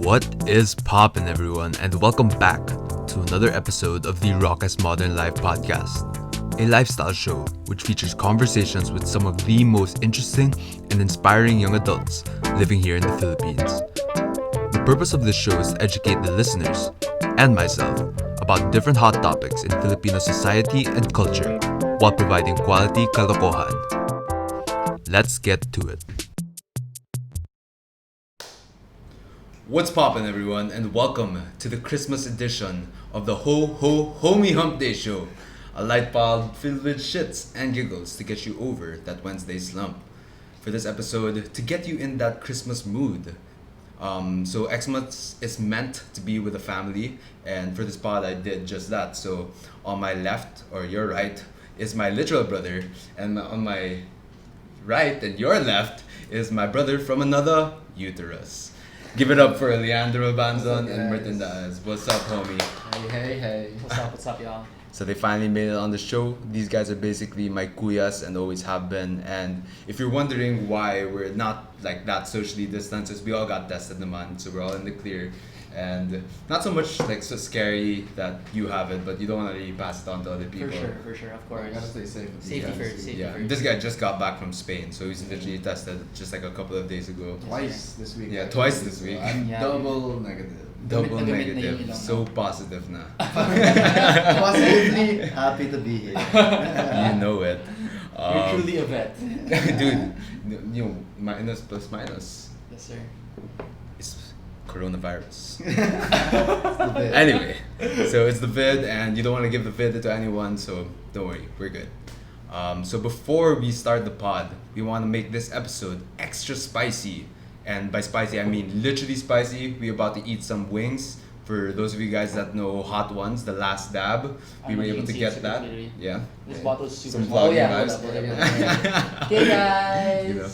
What is poppin', everyone, and welcome back to another episode of the Raucous Modern Life podcast, a lifestyle show which features conversations with some of the most interesting and inspiring young adults living here in the Philippines. The purpose of this show is to educate the listeners and myself about different hot topics in Filipino society and culture while providing quality kalokohan. Let's get to it. What's poppin', everyone, and welcome to the Christmas edition of the Ho Ho Homie Humpday show, a light pod filled with shits and giggles to get you over that Wednesday slump. For this episode, to get you in that Christmas mood. So Xmas is meant to be with a family, and for this pod I did just that. So on my left, or your right, is my literal brother, and on my right and your left is my brother from another uterus. Give it up for Leandro Banzon and Martin Daez. What's up, homie? Hey. What's up, y'all? So they finally made it on the show. These guys are basically my kuyas and always have been. And if you're wondering why we're not like that socially distanced, is we all got tested naman, so we're all in the clear. And not so much like so scary that you have it, but you don't want to really pass it on to other people. For sure, of course. You gotta stay safe. Safety first. This guy just got back from Spain, so he's literally tested just like a couple of days ago. Twice this week. Yeah, twice this week. I'm Yeah. double negative. Double Nag- negative. nag- So positive na. Positively happy to be here. You know it. You're truly a vet. Dude, you know, minus plus minus Yes, sir. is coronavirus. Anyway. Anyway, so it's the vid, and you don't want to give the vid to anyone, so don't worry, we're good. So before we start the pod, we want to make this episode extra spicy. And by spicy, I mean literally spicy. We're about to eat some wings. For those of you guys that know Hot Ones, the last dab, we were able to get that. Yeah. This bottle's super Some small. vlogging Hold vibes. up. Hey guys. You know.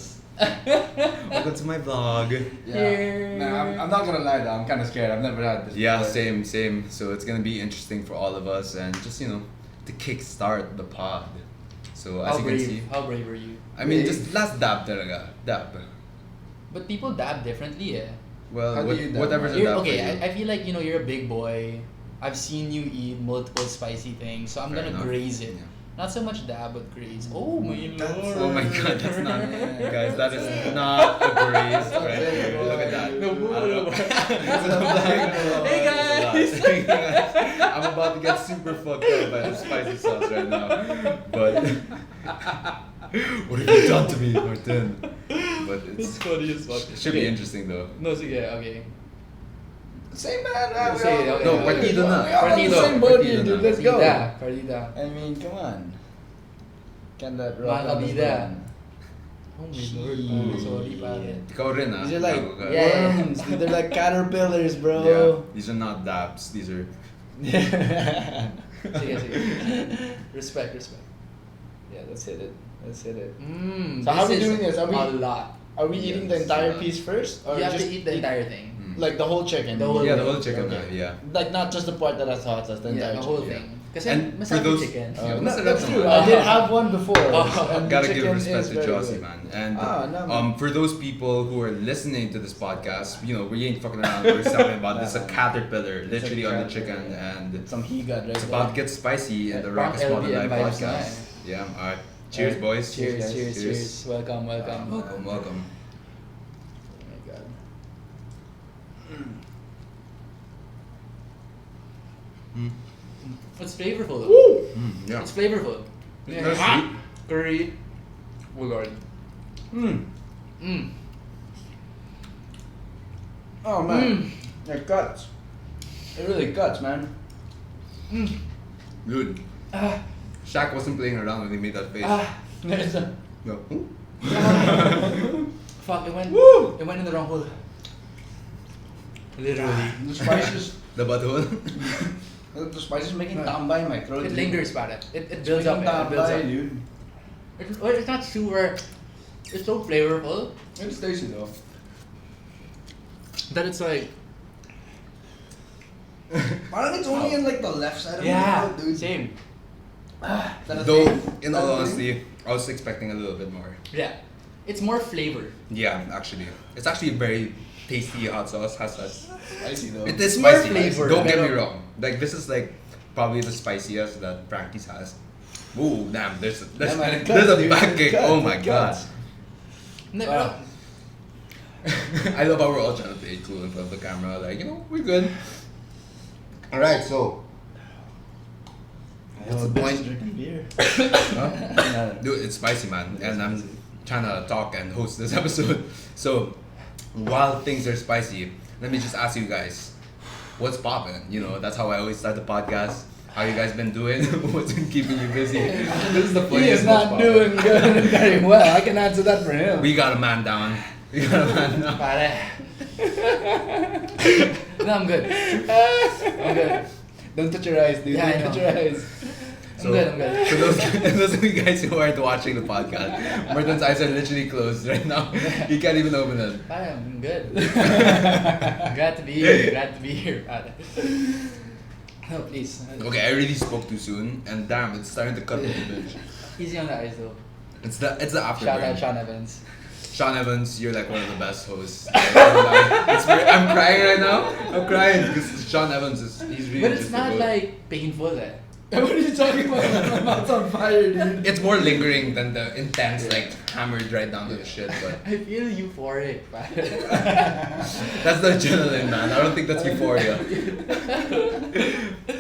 Welcome to my vlog. Yeah. Nah, I'm not gonna lie though, I'm kinda scared. I've never had this Yeah, before. same. So it's gonna be interesting for all of us, and just to kickstart the pod. So as you can see, How brave are you? I mean, just last dab talaga, dab. But people dab differently, eh. Well, How do you dab? whatever's a You're, dab okay, for you. I feel like you're a big boy. I've seen you eat multiple spicy things, so I'm Fair gonna enough. graze it. Yeah. Not so much dab, but graze. Oh my lord! Oh my god, that's not, guys, that is not a graze right there. Look at that. No, I don't know. Hey guys! I'm about to get super fucked up by the spicy sauce right now. But what have you done to me, Martin? But It's funny as fuck. it should be interesting though. No, sige, okay. Same man, Say it, okay. No, partido na. We all on the Partido. same boat Partido here, dude. na. Let's go. Partida. I mean, come on. Can that Mga rock on this kabida. one? Oh my lord. Sorry, pare. Ikaw rin ah. These are like Gago ka. Yeah. worms, dude. They're like caterpillars, Yeah, bro. these are not dabs. These are. Sige. Respect. Yeah, let's hit it. Mm, So how are we is doing this? Are we- a lot. Are we eating the entire piece first? Or You have just to eat the entire thing. like the whole chicken? The whole Yeah, the thing. whole chicken. Okay. Yeah. Like not just the part that has hot sauce, the entire The whole chicken. thing. Kasi And for masarap those- yung chicken. Yeah, No, masarap that's true. naman. I did have one before. Oh. and the Gotta give chicken respect is to very Josie, good. man. And No, man. for those people who are listening to this podcast, we ain't fucking around. We're talking about this a caterpillar, literally on the chicken, and Some higad right it's about to get spicy in the Parang Raucous Modern LBM Life vibes podcast. na Yeah. Alright. Cheers, boys. Cheers. Welcome. Welcome. Oh my god. It's flavorful though. Woo! Yeah. It's flavorful. That's Hot sweet. curry. Oh lord. Mm. Oh man. It cuts. It really cuts, man. Dude. Ah. Shaq wasn't playing around when he made that face. There's a No. fuck. It went. Woo! It went in the wrong hole. Literally. The spices, The butthole. the spices making tambay in my throat. It dude. lingers, pare. It It's builds up. making It builds up. tambay, dude. It's not super. It's so flavorful It's tasty though. that it's like. Parang it's only in like the left side of my Yeah. throat, dude. Same. That a Though, thing? in That all a thing? honesty, I was expecting a little bit more. Yeah. It's more flavor. Yeah, actually. It's actually very tasty hot sauce has that. Spicy though. It is More spicy. flavor, Don't get me pero- wrong. Like this is like probably the spiciest that Frankie's has. Ooh, damn! There's a back kick. Oh my god! No, Ah. I love how we're all trying to play it cool in front of the camera. Like we're good. All right, so what's the point? Drinking beer. Huh? Dude, it's spicy, man, and I'm trying to talk and host this episode. So while things are spicy, let me just ask you guys, what's poppin'? That's how I always start the podcast. How you guys been doing? What's been keeping you busy? This is the He funniest. is not doing good very well. I can answer that for him. We got a man down. We got a man down. Pare. No, I'm good. I'm good. Don't touch your eyes, dude. Yeah, I Don't touch know. your eyes. I'm good. For those of you guys who aren't watching the podcast, Martin's eyes are literally closed right now. He can't even open them. Pare, I'm good. Glad to be here. Pare. No, please. Okay, I really spoke too soon, and damn, it's starting to cut me a bit. Easy on the eyes though. It's the afterburn. Shout out Sean Evans. Sean Evans, you're like one of the best hosts. I'm crying right now. I'm crying because Sean Evans he's really. But it's just not a good- like painful eh. What are you talking about? My mouth's on fire, dude. It's more lingering than the intense, like hammered right down to the shit. But I feel euphoric. Pare. that's the adrenaline, man. I don't think that's euphoria.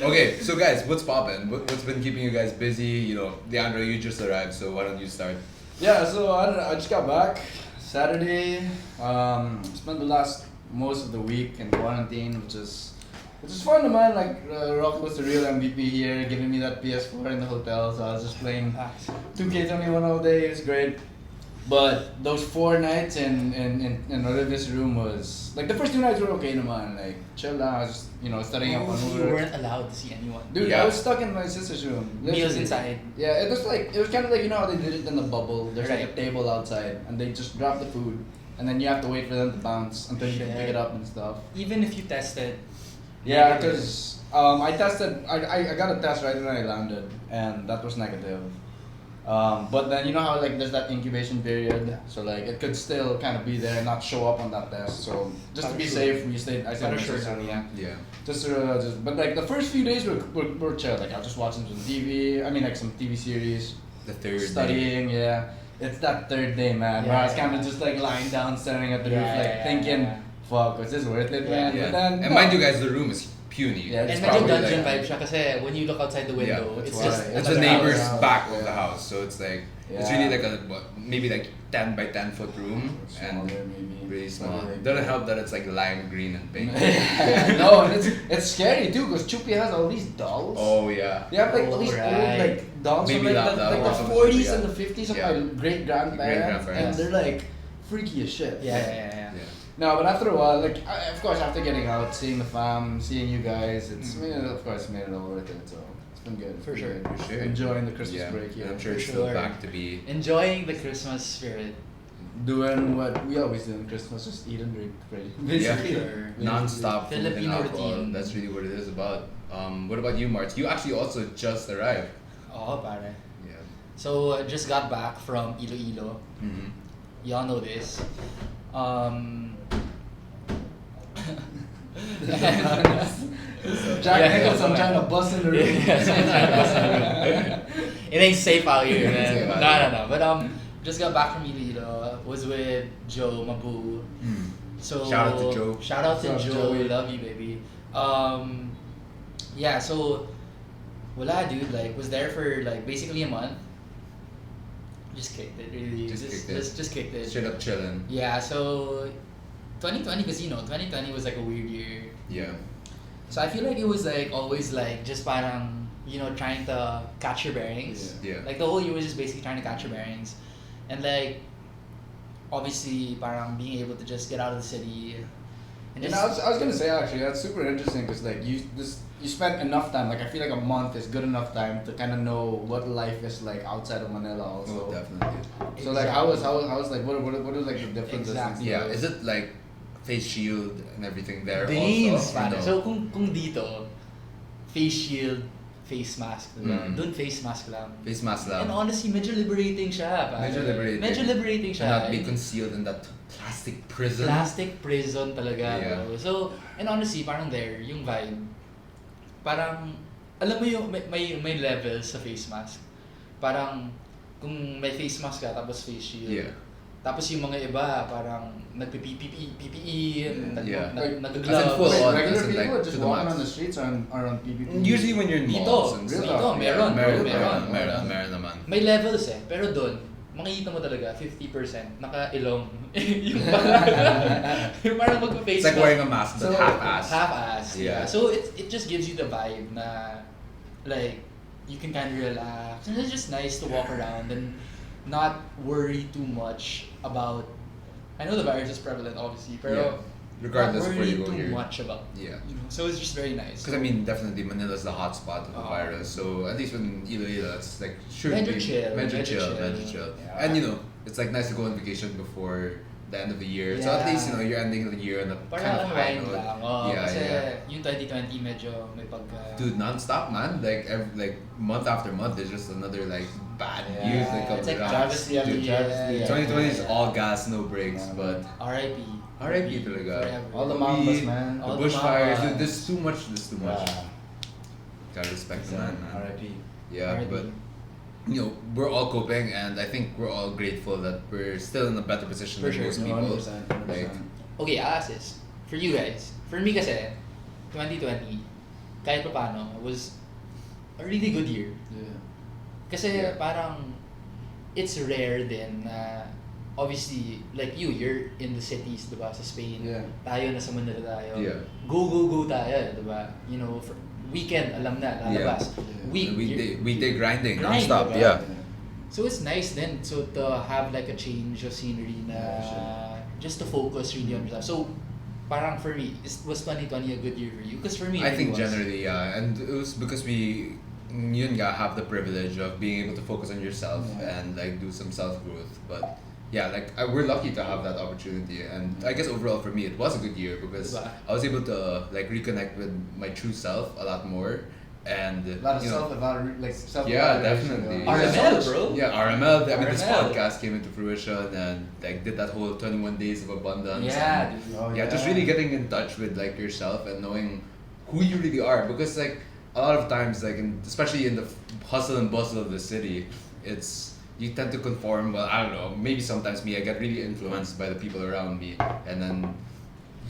Okay, so guys, what's poppin'? What's been keeping you guys busy? Leandro, you just arrived, so why don't you start? Yeah, so I don't know. I just got back Saturday. Spent the most of the week in quarantine, which is fun, man. Like Rocky was the real MVP here, giving me that PS4 in the hotel, so I was just playing 2K21 all day. It was great. But those 4 nights in Olivia's room was like the first 2 nights were okay, man. Like chill out, I was just studying up on You work. weren't allowed to see anyone. Dude, Yeah. I was stuck in my sister's room. Meals literally. inside. Yeah, it was kind of like how they did it in the bubble. There's like a Right. table outside, and they just drop the food, and then you have to wait for them to bounce until you can Shit. pick it up and stuff. Even if you tested. Yeah, negative. because I tested. I got a test right when I landed, and that was negative. But then you know how like there's that incubation period, so like it could still kind of be there and not show up on that test. So just to be safe, we stayed. I stayed in my sister's room. Yeah. Yeah. But like the first few days were chill. Like I was just watching some TV. I mean like some TV series. The third day. Studying, yeah. It's that third day, man. Where I was kind of just like lying down, staring at the roof, like thinking, "Fuck, was this worth it, man?" Yeah. But then, And no. mind you guys, the room is puny. Yeah, And it's medyo probably dungeon like- vibe siya kasi when you look outside the window, Yeah, it's that's just why. It's Another the neighbor's house. back of Yeah. the house, so it's like it's Yeah. really like maybe like 10 by 10 foot room and Smaller, maybe. really small. But, like- Doesn't help that it's like lime green and pink. No, and it's scary too because Chupi has all these dolls. Oh yeah. They have like all these old Right. like dolls from Maybe like that the was something 40s yeah. and the 50s of Yeah. my great grandparents, and Great-grandparents. they're like freaky as shit. Yeah. Yeah. No, but after a while, like of course after getting out, seeing the fam, seeing you guys, it's made it, of course made it all worth it. So it's been good. It's For been sure, good. for sure. Enjoying the Christmas Yeah. break here. I'm sure For it's still sure. back to be. Enjoying the Christmas spirit. Doing what we always do in Christmas, just eat and drink, pretty. Yeah. Basically. Sure. Non-stop food and Filipino alcohol. routine. That's really what it is about. What about you, Mart? You actually also just arrived. Oh, pare. Yeah. So just got back from Iloilo. Mm-hmm. Y'all know this. Jack Yeah, Nicholson yeah. trying to bust in the room. Yeah, someone's trying to bust in the room. It ain't safe out here, It ain't safe man. out No. But just got back from Iloilo. Was with Joe Mabu. So Shout out to Joe. Shout out to What's up, Joe. Joey? Love you, baby. Yeah. So, wala, dude. Like, was there for like basically a month. Just kicked it, really. Just kicked it. Just kicked it. Straight up chilling. Yeah. So, 2020, because 2020 was like a weird year. Yeah. So I feel like it was like always like just parang trying to catch your bearings. Yeah. Like the whole year was just basically trying to catch your bearings, and like obviously parang being able to just get out of the city. And And just, I was gonna say actually that's super interesting because like you spent enough time, like I feel like a month is good enough time to kind of know what life is like outside of Manila also. Oh, definitely. So like how was like what are like the differences? and Exactly. Yeah. stuff? Is it like face shield and everything there Beans, also? pare. No. So kung dito, face shield, face mask. Dun face mask lang. Face mask lang. And honestly, medyo liberating siya. Medyo liberating siya. Not be concealed in that plastic prison. Plastic prison talaga, Yeah. bro. So, and honestly, parang there, yung vibe, parang, alam mo yung may levels sa face mask. Parang, kung may face mask ka, tapos face shield. Yeah. Tapos yung mga iba, parang PPE, Yeah. nag-gloves. As in full on. Regular as in, like, people to just the walking max. on the streets are on PPP. Usually when you're in malls and Dito, stuff. meron Meron naman. May levels eh, pero doon, makikita mo talaga 50% naka-ilong. yung parang magpa-face It's like mask. wearing a mask but So, half-assed. Half-ass. Yeah. So it just gives you the vibe na like you can kind of relax and it's just nice to walk around and not worry too much about. I know the virus is prevalent, obviously, pero Yeah. Regardless not of where you worry go too here. much about. Yeah. You know, so it's just very nice. Because I mean, definitely Manila's the hot spot of the virus. So at least when Iloilo, it's like should Medyo be chill, medyo medyo chill, chill. medyo chill. Yeah. And you know, it's like nice to go on vacation before the end of the year. So at Yeah. least you know you're ending the year on a Parang kind of high unwind note. lang. Yeah, Kasi yeah. yung 2020 medyo may pagka. Dude, non-stop, man. Like month after month, there's just another like bad Yeah. news that comes It's like around. travesty after Dude, travesty. 2020 is all gas, no brakes. Yeah, But R.I.P. R.I.P. talaga. Forever. All the We- mambas, man. The All the bushfires, mamas. dude, there's too much. There's too much. Yeah. Gotta respect the man, man. R.I.P. Yeah, R.I.P. but you know, we're all coping, and I think we're all grateful that we're still in a better position For than sure. most No, people. 100%. Like, Okay, I'll ask this. For you guys. For me kasi, 2020, kahit pa paano, was a really good year. Yeah. Kasi Yeah. parang, it's rare din na, obviously, like you're in the cities, diba, sa Spain. Yeah. Tayo, nasa Manila tayo. Yeah. Go tayo, diba? You know, for weekend, alam na, lalabas. Yeah. weekday grinding, Grind, non-stop. diba? Yeah. So it's nice then so to have like a change of scenery na Yeah, sure. just to focus really on yourself. So parang for me, was 2020 a good year for you? Because for me, I it think was. generally, yeah, and it was because we, yun nga, have the privilege of being able to focus on yourself Yeah. and like do some self growth. But yeah, like we're lucky to have that opportunity, and I guess overall for me it was a good year because Diba? I was able to like reconnect with my true self a lot more, and A lot of you know, self yeah, definitely. RML, bro. Yeah, RML. I mean, this RML. podcast came into fruition and like did that whole 21 days of abundance. Yeah, and, dude. Oh, yeah, just really getting in touch with like yourself and knowing who you really are. Because like a lot of times, like especially in the hustle and bustle of the city, it's you tend to conform. Well, I don't know. Maybe sometimes me, I get really influenced by the people around me, and then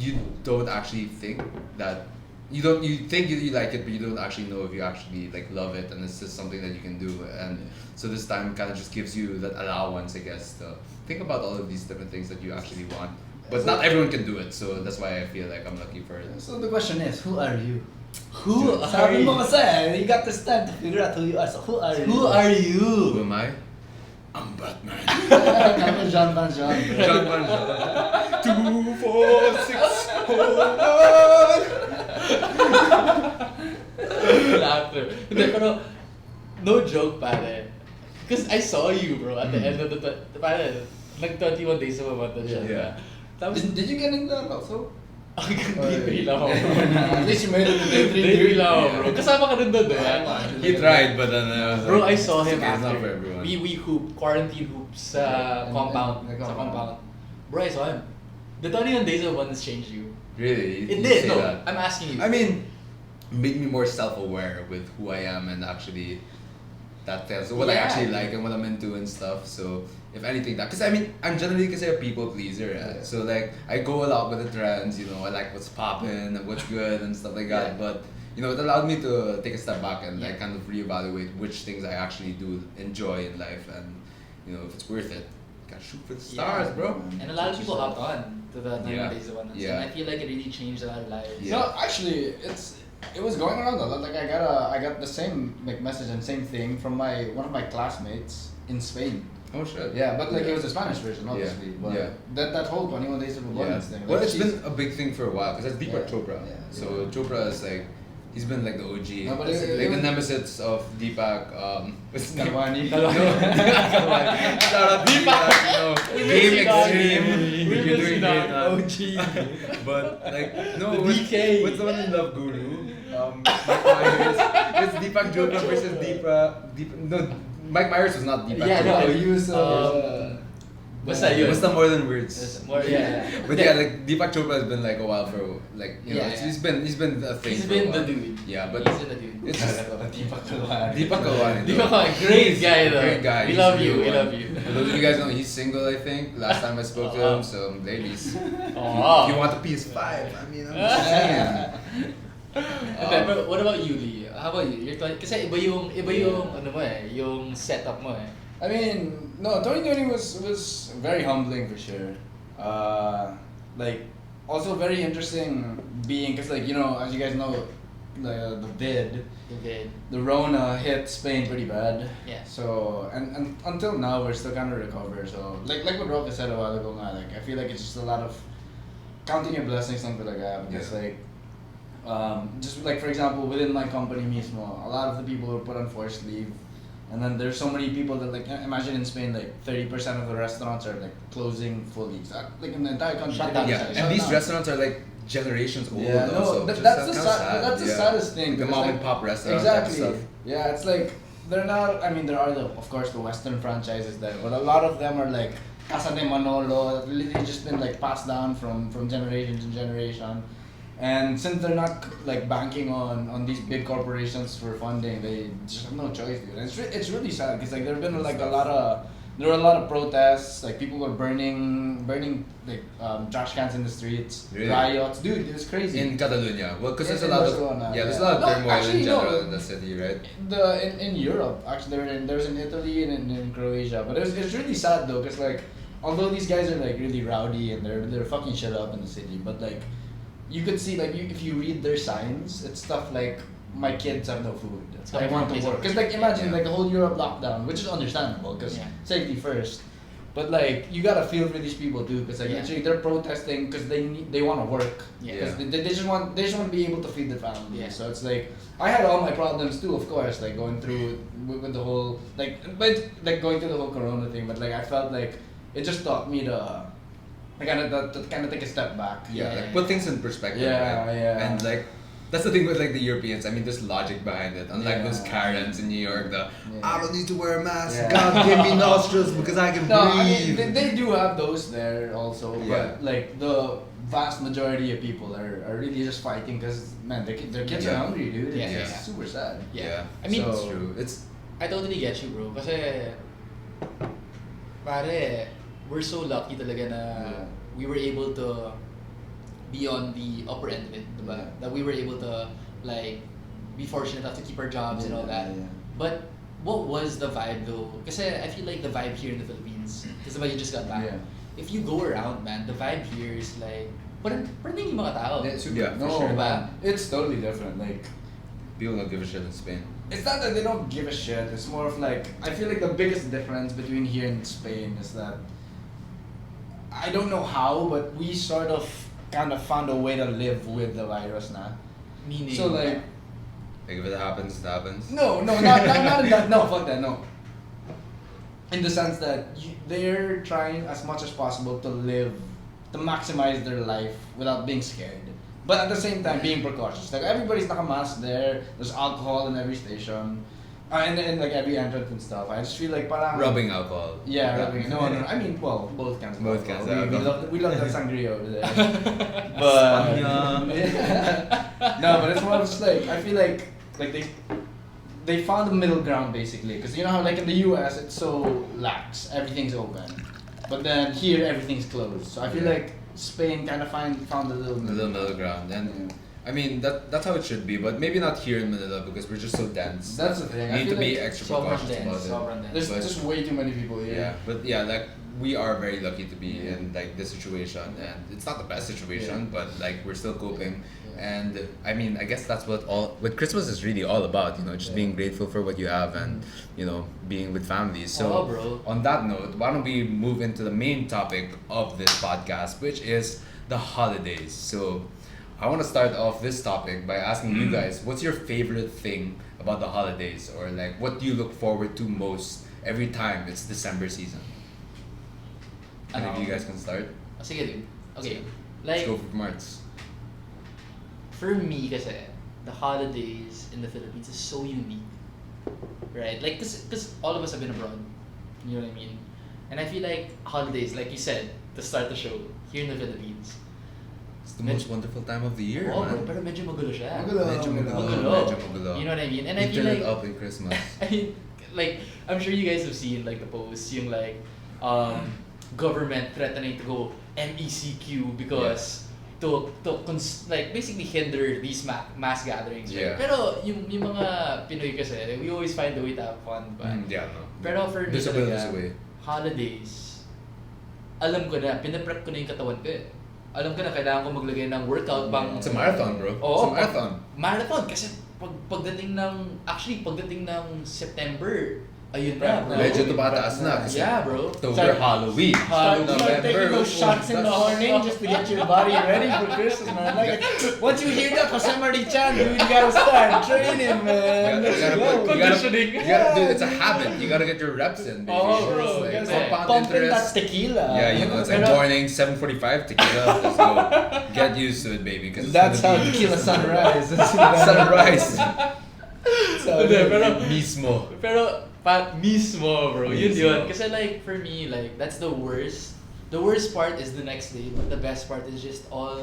you don't actually think that. You think you like it, but you don't actually know if you actually like love it, and it's just something that you can do. And so this time kind of just gives you that allowance, I guess, to think about all of these different things that you actually want. But not everyone can do it, so that's why I feel like I'm lucky for it. So the question is, who are you? Who are Sabi mo you? kasi, you got this time to figure out who you are. So who are you? Who are Who you? am I? I'm Batman. I'm John Banzon. John Banzon. 2, 4, 6, hold on. Laughter. Hindi, pero no joke, pare. Because I saw you, bro, at the end of the pare, like 21 days of a month na siya. Yeah. Tapos, Did you get in that also? day 3 lang ako. At least you made it to day 3. Day 3 lang ako, bro. Kasama ka rin doon, diba? He tried, but then I was Bro, like, I saw him it's not after. for everyone. We hoop, quarantine hoops sa And- compound. and- Sa compound. Bro, I saw him. The 21 days of abundance changed you. Really? It You did, say no. that? I'm asking you. I mean, made me more self-aware with who I am and actually that tells what I Yeah. actually like and what I'm into and stuff. So if anything, that because I mean I'm generally a people pleaser. Yeah. So like I go a lot with the trends. You know, I like what's popping and what's good and stuff like that. Yeah. But you know, it allowed me to take a step back and Yeah. like kind of reevaluate which things I actually do enjoy in life and you know if it's worth it. Gotta shoot for the stars, Yeah. bro. And a lot of people hopped on to the 21 Yeah. days of abundance. Yeah. And I feel like it really changed a lot of lives. Yeah. No, actually, it was going around a lot. Like I got the same like message and same thing from one of my classmates in Spain. Oh shit. Yeah, but like it was the Spanish version, obviously. Yeah. But Yeah. that whole 21 days of abundance thing. Well, like, it's she's- been a big thing for a while because that's Deepak Yeah. Chopra. Yeah. So Chopra is like He's been like the OG. No, but Like it the was- nemesis of Deepak. What's his name? Kalwani. No, shout out Deepak. Game Extreme. You're doing great, man. But like, no, what's the one in Love Guru? Mike Myers. It's Deepak Chopra versus No, Mike Myers was not Deepak Yeah, Chopra. no, he was. Basta yun. Basta more than words. More, yeah. But yeah, like Deepak Chopra has been like a while for like you know Yeah, he's been a thing. He's for been a while. the dude. Yeah, but He's the dude. it's just Deepak Kalwani. Deepak Kalwani. Deepak Kalwani, great guy though. Great guy. We He's love the you. real We one. love you. For those of you guys know, he's single. I think last time I spoke to him. So ladies, Oh. if you want the PS5, I mean, I'm just saying. Okay, but what about you, Lee? How about you? Kasi iba yung ano mo yung setup mo eh. I mean, no, 2020 was very humbling for sure. Like, also very interesting being, because like, you know, as you guys know, the vid, Okay. the Rona hit Spain pretty bad. Yeah. So, and until now, we're still kind of recover. So, like what Roca said a while ago, nga, like, I feel like it's just a lot of counting your blessings, something like that. Because, like, just like, for example, within my company mismo, a lot of the people were put on forced leave. And then there's so many people that, like, imagine in Spain, like 30% of the restaurants are like closing fully. So, like in the entire country. Shut down. Yeah, and these restaurants are like generations old. Yeah, no, also, that's just the kinda that's the yeah. saddest thing. The because, mom like, and pop restaurants. type of Exactly. stuff. Yeah, it's like they're not. I mean, there are of course the Western franchises there, but a lot of them are like Casa de Manolo. Literally just been like passed down from generation to generation. And since they're not like banking on these big corporations for funding, they just have no choice, dude. And it's really sad because like there've been like there were a lot of protests. Like people were burning like trash cans in the streets, Really? riots, dude. It was crazy. In Catalonia, well, because there's a In lot Barcelona, of there's a yeah. lot of No, turmoil actually, in general no. in the city, right? In Europe, actually, there was in Italy and in Croatia, but it's really sad though, because like although these guys are like really rowdy and they're fucking shit up in the city, but like you could see like if you read their signs, it's stuff like my kids have no food. It's I coming want from to places. work. Because like imagine Yeah. like the whole Europe lockdown, which is understandable because Yeah. safety first. But like you gotta feel for these people too, because like Yeah. literally they're protesting because they want to work. Yeah. Because they just want to be able to feed their family. Yeah. So it's like I had all my problems too, of course, like going through with the whole but going through the whole Corona thing. But like I felt like it just taught me to kind of take a step back. Yeah, like put things in perspective. Yeah, right? yeah. And like that's the thing with like the Europeans. I mean, there's logic behind it. Unlike Yeah. those Karens in New York, I don't need to wear a mask. Yeah. God give me nostrils because I can No, I breathe. mean they do have those there also, Yeah. but like the vast majority of people are really just fighting because man, their kids are Yeah. hungry, dude. Yeah, It's yeah. super sad. Yeah. I mean, So- It's true. It's I totally get you, bro. Kasi, pare, we're so lucky talaga na Yeah. we were able to be on the upper end of it, diba? Yeah. That we were able to, like, be fortunate enough to keep our jobs and all that. Yeah. But, what was the vibe though? Kasi I feel like the vibe here in the Philippines, because you just got back. Yeah. If you go around, man, the vibe here is like, parang hindi mga tao. Yeah, super. Yeah, for no, sure. man, it's totally different. Like people don't give a shit in Spain. it's not that they don't give a shit. It's more of like I feel like the biggest difference between here and Spain is that I don't know how, but we sort of kind of found a way to live with the virus now. Meaning, So like Like if it happens, it happens. no, not in that. No, fuck that. No. In the sense that they're trying as much as possible to maximize their life without being scared. But at the same time, being precautious. Like everybody's naka-mask there. There's alcohol in every station, and like every entrance and stuff. I just feel like parang Rubbing alcohol. Yeah, rubbing. No. I mean, well, both kinds. Of Both alcohol. kinds of alcohol. We love that sangria over there. But no, but it's more of just like I feel like they found the middle ground basically, because you know how like in the U.S. it's so lax, everything's open, but then here everything's closed. So I feel Yeah. like Spain kind of found a little The little middle ground, and I mean that's how it should be, but maybe not here in Manila because we're just so dense. That's the thing. You I need feel to be like extra sobrang precautious dense, about it. sobrang dense. There's But- just way too many people here. Yeah, but yeah, like we are very lucky to be in like this situation, and it's not the best situation, but like we're still coping. And I mean, I guess that's what Christmas is really all about, you know, just being grateful for what you have and you know being with families. So Oh, bro. on that note, why don't we move into the main topic of this podcast, which is the holidays. So I want to start off this topic by asking you guys, what's your favorite thing about the holidays, or like what do you look forward to most every time it's December season? And if you guys can start, Sige, dude. Okay. let's Like, go for Marts. for me kasi, the holidays in the Philippines is so unique. Right? Like, cause all of us have been abroad. You know what I mean? And I feel like holidays, like you said, to start the show, here in the Philippines. It's the most wonderful time of the year, Oh, man. bro, pero medyo magulo siya. Medyo magulo. Medyo magulo. You know what I mean? And I You feel turn like, it up in Christmas. I mean, like, I'm sure you guys have seen like the posts, yung like, government threatening to go MECQ because like basically hinder these mass gatherings. Right? Yeah. Pero yung mga Pinoy kasi, we always find a way to have fun. But, Yeah, no. pero for me There's a will, talaga, there's a way. holidays, alam ko na, pinaprep ko na yung katawan ko eh. Alam ko na kailangan ko maglagay ng workout bang... It's a marathon, bro. Oo, It's a marathon. Marathon kasi pagdating ng September, ayun na, bro. Medyo tumataas na kasi Yeah, bro. October, Start- Halloween, Start November. taking those shots in the morning just to get your body ready for Christmas, man. Like, once you hear that Jose Marichan, dude, you gotta start training, man. Let's go. Conditioning. Dude, it's a habit. You gotta get your reps in, baby. Oh, bro, It's like yes, compound Pumping that interest. tequila. Yeah, you know, it's like Pero- morning, 7:45 tequila. Let's go. Get used to it, baby. Cause it's That's how gonna be tequila sunrise. sunrise. Hindi, pero- Mismo. Pero mismo, bro. Yun Mismo. yun. Kasi like for me, like that's the worst. The worst part is the next day, but the best part is just all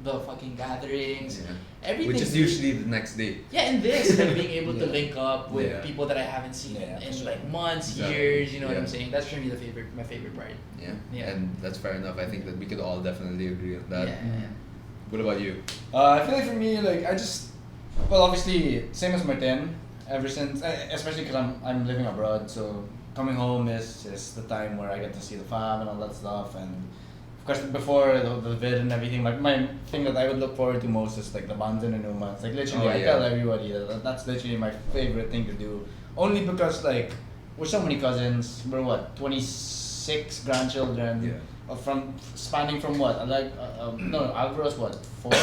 the fucking gatherings, Yeah. everything. Which is usually the next day. Yeah, and this, like being able to Yeah. link up with Yeah. people that I haven't seen Yeah, in for sure. like months, Exactly. years. You know what I'm Yeah. saying? That's for me my favorite part. Yeah. Yeah. And that's fair enough. I think that we could all definitely agree on that. Yeah. What about you? I feel like for me, like well, obviously, same as Martin. Ever since, especially because I'm living abroad, so coming home is the time where I get to see the fam and all that stuff. And of course, before the vid and everything, my thing that I would look forward to most is like the Banzon and Umans. Like literally, Oh, I yeah. tell everybody that's literally my favorite thing to do. Only because like we're so many cousins. We're what 26 grandchildren. Yeah. From spanning from what like no Alvaro's what 4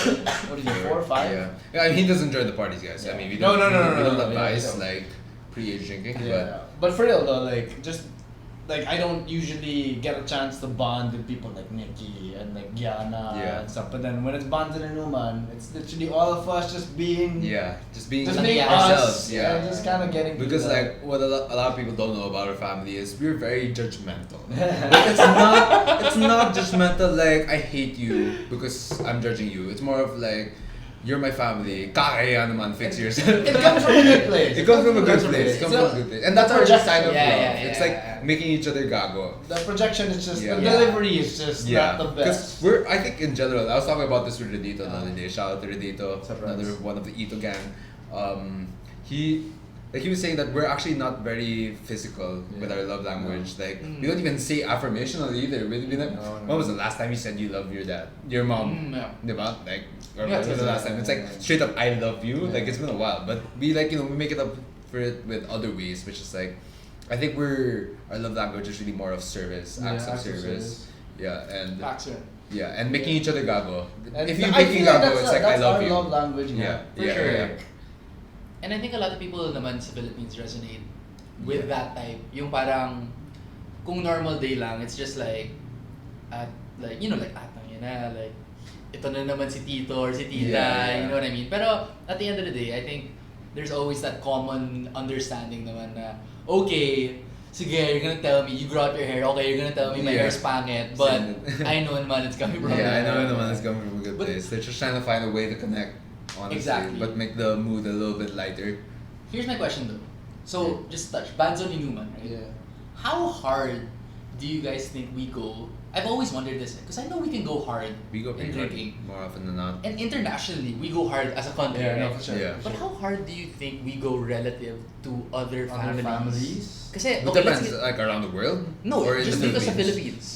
what is he 4 or 5 Yeah, I mean, he doesn't enjoy the parties, guys. I Yeah. mean, we No, don't, no, no, we no, don't no, yeah, advise yeah. like pre-age drinking, yeah. But for real though, like just like I don't usually get a chance to bond with people like Nikki and like Gianna Yeah. and stuff. But then when it's Banzon and Uman, it's literally all of us just being yeah, just being just Like being ourselves. us. Yeah. and just kind of getting to Because the- like what a lot of people don't know about our family is we're very judgmental. But it's not judgmental like I hate you because I'm judging you. It's more of like you're my family. Kaya naman, fix yourself. it comes from a good place. It comes from a good place. It comes So, from a good place. And that's our projection. sign of Yeah, love. yeah, It's yeah, like yeah. making each other gago. the projection is just Yeah. the Yeah. delivery is just not the best. We're, I think in general, I was talking about this with Redito the other day. Shout out to Redito, Surprise. another one of the Ito gang. He was saying that we're actually not very physical with Yeah. our love language. Like Mm. we don't even say affirmational either. No. When was the last time you said you love your dad, your mom? Yeah. Diba? Like, or Yeah, when was the last time? It's like yeah. straight up, I love you. Yeah. Like it's been a while, but we like we make it up for it with other ways, which is like, I think our love language is really more of service, acts of service. Yeah, and Facts, and making each other gago. And If you're I making feel like gago, it's like I that's love our you. love language. Yeah, For yeah, sure. yeah. And I think a lot of people naman sa Philippines resonate with Yeah. that type. Yung parang, kung normal day lang, it's just like, like yun na, like, ito na naman si Tito or si Tita, Yeah. you know what I mean? Pero at the end of the day, I think there's always that common understanding naman na, okay, sige, you're gonna tell me, you grow out your hair, okay, you're gonna tell me my Yeah. hair's pangit, but I know naman it's coming from Yeah, I know there. the one that's coming from a good But- place. They're just trying to find a way to connect, honestly, Exactly. but make the mood a little bit lighter. Here's my question though. So, just touch, Banzon Inuman, right? Yeah. How hard do you guys think we go? I've always wondered this because I know we can go hard We go in pretty hard drinking, more often than not. and internationally we go hard as a country, Yeah, right? no, for sure. Yeah. But how hard do you think we go relative to other Other families? Kasi It okay, depends, let's get, like around the world? no, or in just the because sa Philippines? Philippines.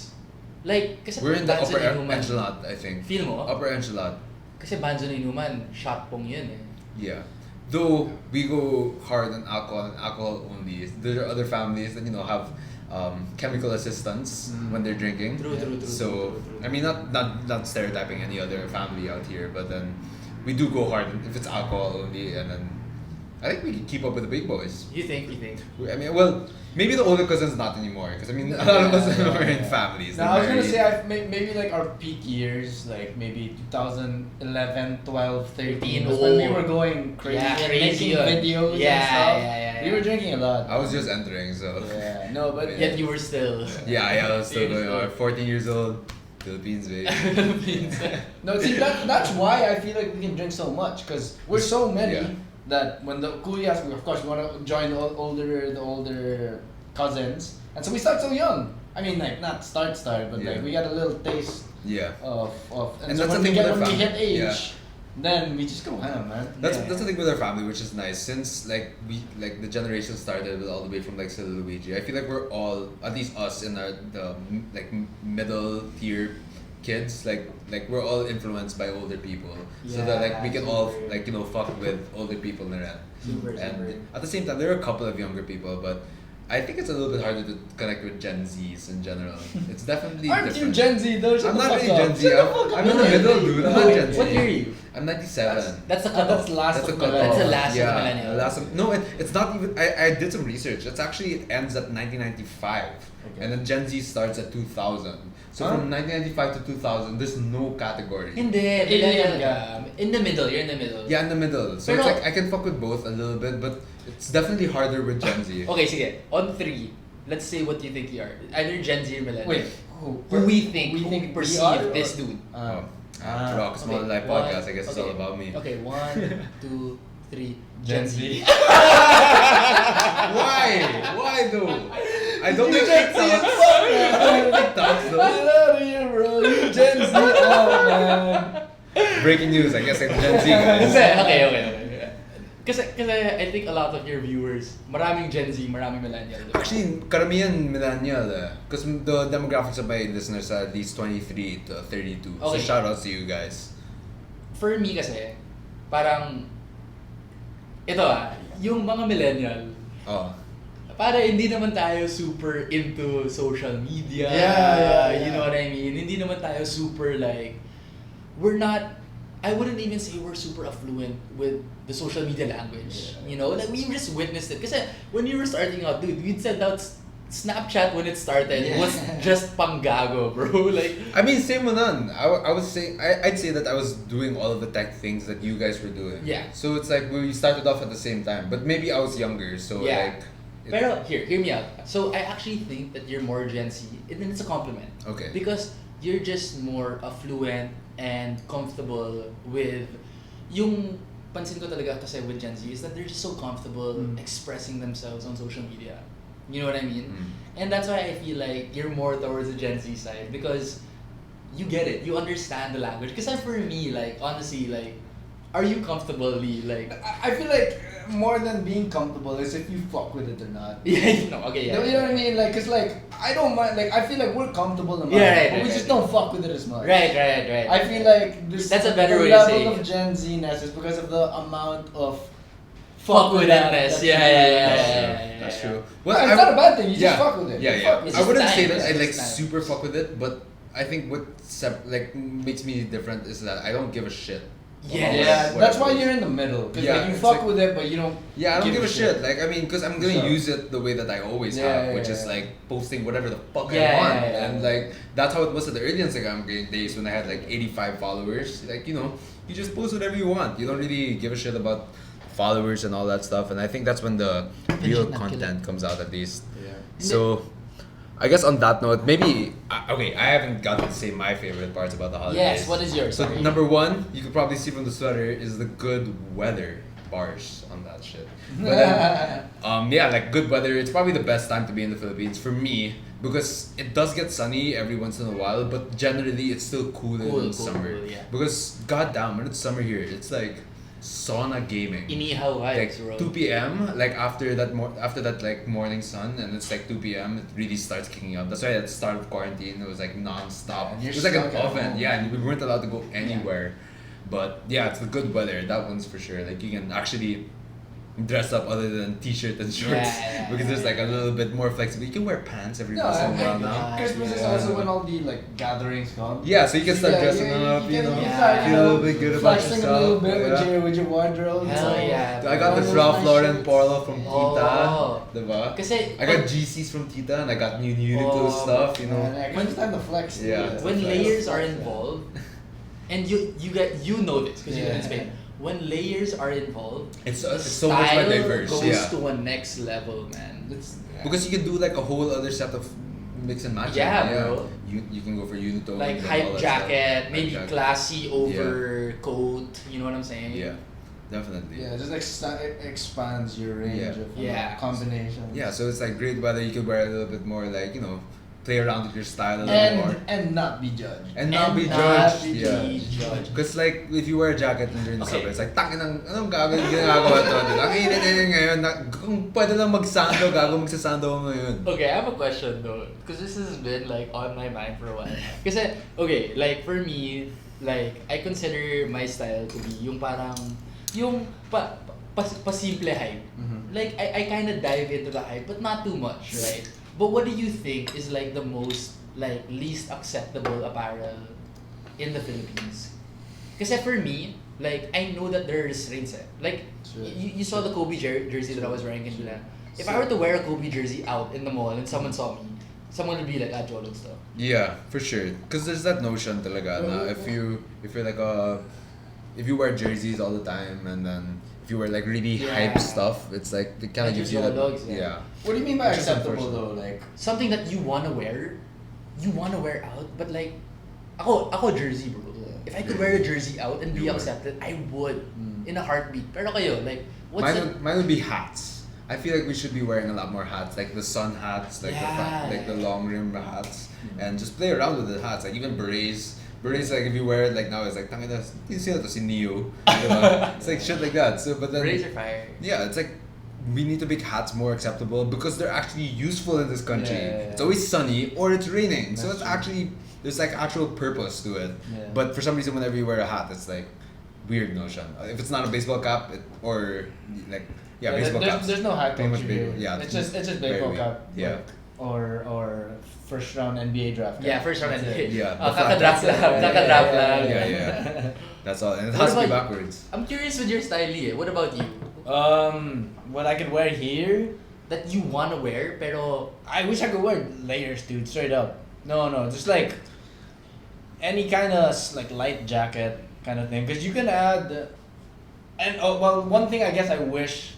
Like, kasi We're in the Banzon upper Inuman, echelon, I think. Feel mo? Upper echelon. Kasi Banzon Inuman, shot pong yun eh. Yeah. Though we go hard on alcohol and alcohol only, there are other families that have chemical assistance when they're drinking. True. So I mean, not stereotyping any other family out here, but then we do go hard if it's alcohol only, and then I think we can keep up with the big boys. You think? I mean, well, maybe the older cousins not anymore, because I mean, a lot of us are in families. No, they're I was gonna married. say maybe like our peak years, like maybe 2011, 12, 13 was when we were going crazy Yeah, and crazy. making videos and Yeah, stuff. yeah. We were drinking a lot. I was just entering, so Yeah, no, but Yet you were still. yeah, I was still going on. 14 years old, Philippines, baby. no, see that's why I feel like we can drink so much because we're so many Yeah. that when the kuyas, we of course we want to join the older cousins, and so we start so young. I mean, like not start, but Yeah. like we got a little taste Yeah. of And so that's when the we thing get with when our we hit family. age, Yeah. then we just go ham, man. That's Yeah. the thing with our family, which is nice. Since like the generation started with all the way from like Sila Luigi, I feel like we're all, at least us in the middle tier kids, like we're all influenced by older people, so that like we can all super. like fuck with older people na rin. Super. And at the same time, there are a couple of younger people, but I think it's a little bit harder to connect with Gen Zs in general. It's definitely Aren't you different. Gen Z though? Shut I'm the not fuck really up. Gen Z. Shut the fuck up. I'm in the middle, dude. I'm not Wait, Gen Z. what year are you? I'm 97. That's the Oh, cutoff. that's last That's of a cutoff. That's the millennials. last of yeah, millennial. last of, no, it's not even. I did some research. It's actually it ends at 1995, Okay. and then Gen Z starts at 2000. So Huh? from 1995 to 2000, there's no category. Hindi, Alien millennial ka. In the middle, you're in the middle. Yeah, in the middle. So Pero- it's like I can fuck with both a little bit, but it's definitely harder with Gen Z. Okay, sige. On 3, let's say what you think you are. Either Gen Z or millennial. Wait, Who we think we perceive are, this or- dude. Oh. Ah, Rock Small okay, Life one- Podcast. I guess it's all okay. about me. Okay, 1, 2, 3. Gen Z. Why? Why though? I don't make Gen Z TikToks. as fuck, man. I don't make TikToks Get though. out of here, bro. You Gen Z. Oh, man. Breaking news. I guess I'm Gen Z guys. Okay. Kasi I think a lot of your viewers, maraming Gen Z, maraming millennial. Diba? Actually, karamihan millennial because the demographics of my listeners are at least 23 to 32. Okay. So shout out to you guys. For me kasi, parang, ito yung mga millennial, Oh. para hindi naman tayo super into social media. Yeah. You know what I mean? Hindi naman tayo super like, we're not, I wouldn't even say we're super affluent with the social media language. Yeah. You know, like we just witnessed it. Kasi when you were starting out, dude, we'd send out Snapchat when it started. It was just panggago, bro. Like, I mean, same with none. I would say I'd say that I was doing all of the tech things that you guys were doing. Yeah. So it's like we started off at the same time, but maybe I was younger, so Yeah. like. pero hear me out. So I actually think that you're more Gen Z, and then it's a compliment. Okay. Because you're just more affluent and comfortable with yung pansin ko talaga kasi with Gen Z is that they're just so comfortable expressing themselves on social media. You know what I mean? And that's why I feel like you're more towards the Gen Z side because you get it. You understand the language. Because for me, like, honestly, like, are you comfortably, like... I feel like more than being comfortable is if you fuck with it or not. Yeah, no, okay, yeah. You know what I mean? Like, cause like I don't mind. Like, I feel like we're comfortable enough, Yeah, right, but we right, just right. don't fuck with it as much. Right. I feel like this. That's a better the way to level say of it. Gen Z-ness is because of the amount of Fuck with that that-ness. that Yeah, you- yeah, yeah, that's yeah, true. yeah, That's yeah. true. It's not a bad thing. You just fuck with it. Yeah, You yeah. fuck with I it. wouldn't It's say time. that I like It's time. super fuck with it, but I think what makes me different is that I don't give a shit. Yeah. Yeah, What that's it why is. you're in the middle. Cause Yeah, like you it's fuck like- with it, but you don't. Yeah, I don't give a shit. Like, I mean, because I'm gonna Sure. use it the way that I always Yeah, have, yeah, which yeah, is yeah. like posting whatever the fuck Yeah, I want. yeah, yeah. And like, that's how it was at the early Instagram days when I had like 85 followers. Like, you just post whatever you want. You don't really give a shit about followers and all that stuff. And I think that's when the real not content comes out at least. Yeah. So, I guess on that note, maybe okay. I haven't gotten to say my favorite parts about the holidays. Yes, what is yours? So Sorry. number one, you could probably see from the sweater, is the good weather bars on that shit. But then, yeah, like good weather. It's probably the best time to be in the Philippines for me because it does get sunny every once in a while, but generally it's still cooler than summer. Cool, yeah. Because goddamn, when it's summer here, it's like sauna gaming. Inihaw Like vibes, bro. 2 p.m. like after that like morning sun, and it's like 2 p.m. it really starts kicking up. That's why at the start of quarantine it was like non-stop. And you're It was like an stuck at oven, home. yeah, and we weren't allowed to go anywhere. But yeah, it's the good weather. That one's for sure. Like you can actually dress up other than t-shirt and shorts because there's like a little bit more flexible. You can wear pants every once in a while now. Christmas is also when all the like gatherings come. Yeah, so you can start dressing up, you know, feel a little bit good about flexing yourself. a little bit with your wardrobe. Hell yeah. I got the Ralph Lauren Polo from Tita, diba? Kasi I got GCs from Tita and I got new Uniqlo stuff, you know. It's time to flex. Yeah. When layers are involved, and you know this because you live in Spain. When layers are involved, It's the so much more style diverse. goes to a next level, man. Because you can do like a whole other set of mix and match. Bro. You can go for unitone. Like and all hype that jacket, stuff. maybe Hype jacket. classy overcoat. You know what I'm saying? Yeah, definitely. Yeah, just it expands your range of combinations. Yeah, so it's like great weather. You could wear a little bit more, like, you know, play around with your style a little bit more. And not be judged. And not be judged. Yeah. Because like, if you wear a jacket and during the summer, it's like, tangin ng, anong gagawin ginagawa ito? Ang init ngayon. Kung pwede lang magsando, magsasando ko ngayon. Okay, I have a question though, because this has been like on my mind for a while. Kasi, okay, like for me, like I consider my style to be yung parang, yung pasimple hype. Mm-hmm. Like I kind of dive into the hype, but not too much, right? But what do you think is like the most like least acceptable apparel in the Philippines? Kasi for me, like I know that there are restraints. Like you saw the Kobe jersey that I was wearing in Milan. If I were to wear a Kobe jersey out in the mall and someone saw me, someone would be like, Jolo stuff. Yeah, for sure. Because there's that notion talaga na if you're like if you wear jerseys all the time and then if you wear like really hype stuff, it's like it kind of gives you that. Yeah. What do you mean by acceptable though? Like something that you wanna wear out, but like ako jersey, bro. Yeah. If I could wear a jersey out and be accepted, I would in a heartbeat. Pero kayo, like mine would be hats. I feel like we should be wearing a lot more hats, like the sun hats, like the long rim hats, and just play around with the hats. Like even berets. Berets, like if you wear it like now, it's like tangina, you see that to si Neo. It's like shit like that. So but then berets are fire. Yeah, it's like we need to make hats more acceptable because they're actually useful in this country. Yeah. It's always sunny or it's raining, so it's true. actually there's like actual purpose to it. Yeah. But for some reason, whenever you wear a hat, it's like weird notion. If it's not a baseball cap, or like baseball caps. There's no high Pretty much culture here. baseball. Yeah, it's just very baseball weird. cap. Yeah. Like, or first round NBA draft. Yeah, first round That's NBA. it. Yeah, Kaka-draft lang. Yeah. That's all, and it What has to be about- backwards. I'm curious with your style, eh. What about you? What I could wear here, That you wanna wear, pero I wish I could wear layers, dude. Straight up. No, just like any kind of like light jacket kind of thing, because you can add. And one thing I guess I wish,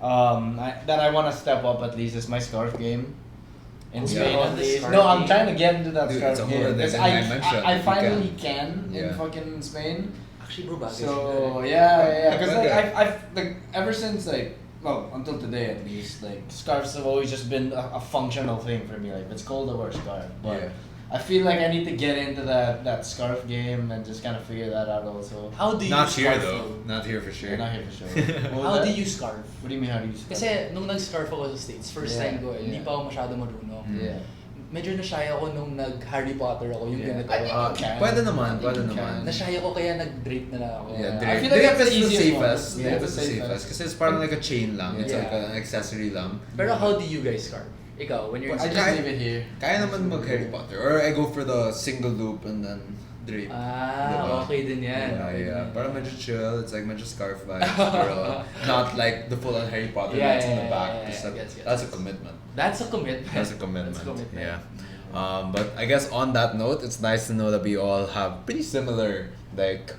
that I want to step up at least is my scarf game. In Spain, yeah. at least. Scarf No, I'm game. trying to get into that Dude, scarf it's a whole game other because thing I dimension. I You finally can. can Yeah. in fucking Spain. actually, bro, bagay So siya. yeah, because like Okay. I've like ever since like until today at least, like scarves have always just been a functional thing for me. Like if it's cold, I wear a scarf. But Yeah. I feel like I need to get into that scarf game and just kind of figure that out also. How do you Not here scarf though. Not here for sure. You're not here for sure. What was How that? do you scarf? What do you mean how do you scarf? Kasi nung nag-scarf ako sa States, first Yeah, time ko, hindi yeah. pa ako masyado marunong. Yeah. Medyo na-shy ako nung nag-Harry Potter ako, yung Yeah. ganito. I think you can. Pwede naman, I think pwede you naman. can. Na-shy ako kaya nag-drape na lang ako. Yeah, I drape. feel like Drape that's the is easiest one. safest. Yeah, Drape the is the safest. safest. Kasi it's parang like a chain lang. It's Yeah. like an accessory lang. Pero how do you guys scarf? Ikaw, when you're in I States? just leave it here. Kaya naman mag Harry Potter. Or I go for the single loop and then drape. Diba? Okay din yan. Yeah, Okay din yeah. yan. Parang medyo chill. It's like medyo scarf vibes. Pero not like the full on Harry Potter Yeah, that's in the yeah, back. yeah, Just yeah. that- Gets. That's a commitment. That's a commitment. That's a commitment. That's a commitment. Yeah. But I guess on that note, it's nice to know that we all have pretty similar like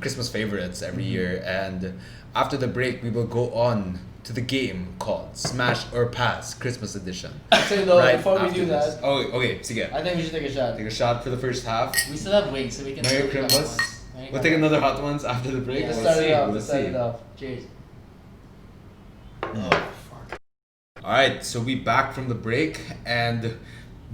Christmas favorites every year. And after the break, we will go on to the game called Smash or Pass Christmas Edition. Actually though, before we after do this. that, Oh, okay. Sige. I think we should take a shot. Take a shot for the first half. We still have wings, so we can Merry take Christmas. one. We'll take another hot ones after the break. Yeah. Let's We'll start see. it off. We'll Let's start see. it off. Cheers. Alright, so we back from the break, and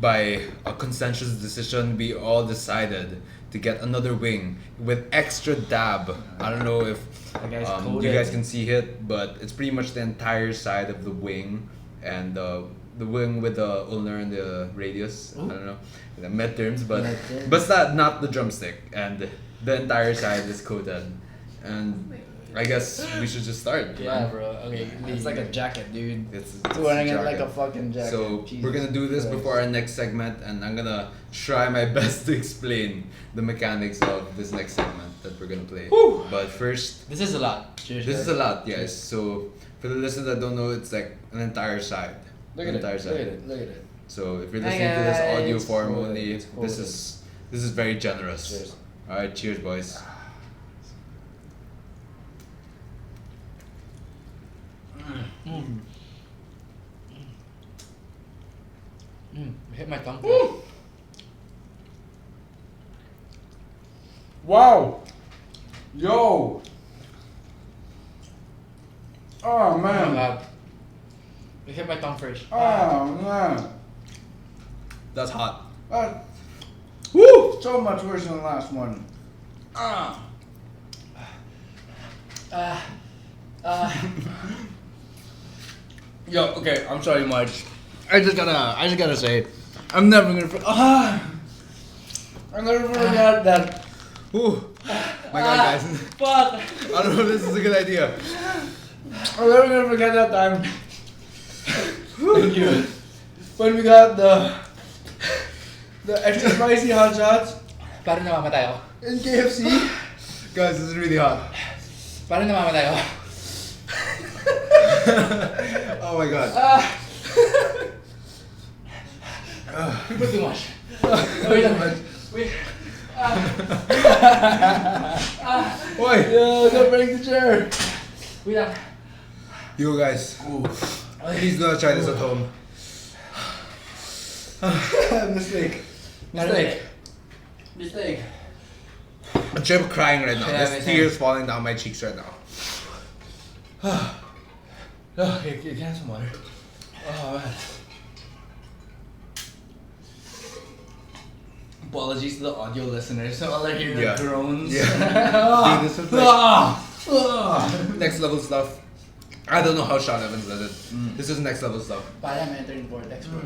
by a consensus decision, we all decided to get another wing with extra dab. I don't know if The guy's you coated. guys can see it, but it's pretty much the entire side of the wing, and the wing with the ulnar and the radius. Ooh. I don't know the midterms, but Midterms. but it's not the drumstick, and the entire side is coated, and I guess we should just start. Yeah, man. bro. Okay. It's like a jacket, dude. It's Wearing it jacket. like a fucking jacket. So Jesus we're gonna do this Christ. before our next segment, and I'm gonna try my best to explain the mechanics of this next segment that we're gonna play. Whew. But first, This is a lot. Cheers. this is a lot, guys. So for the listeners that don't know, it's like an entire side. Look An at it. entire Look side. at it. Look at it. So if you're Hi, listening to this audio guys. form Cool. only, It's cool. this is very generous. Cheers. All right, cheers, boys. Mm. Hit my tongue. Wow. Yo. Oh man. Oh my god. It hit my tongue first. Oh man. That's hot. Woo! So much worse than the last one. Ah. Yo, okay, I'm sorry, Marge. I just gotta say, I'm never gonna. I'm never forget that. Ooh, my God, guys. Fuck! I don't know if this is a good idea. I'm never gonna forget that time. Thank you. When we got the extra spicy hot shots Parang namamatay ako. in KFC. Guys, this is really hot. Parang namamatay ako. Oh my God. You put too much. Wait lang. Wait. Why? Yo, don't break the chair. Wait lang. You guys, please do not try this at home. Mistake. Mistake. I'm just crying right now. Yeah, There's same. tears falling down my cheeks right now. No, you can have some water. Oh man. Apologies to the audio listeners. So all I hear Yeah. are groans. Yeah. Dude, this is like next level stuff. I don't know how Sean Evans does it. This is next level stuff. Parang I'm entering vortex, bro.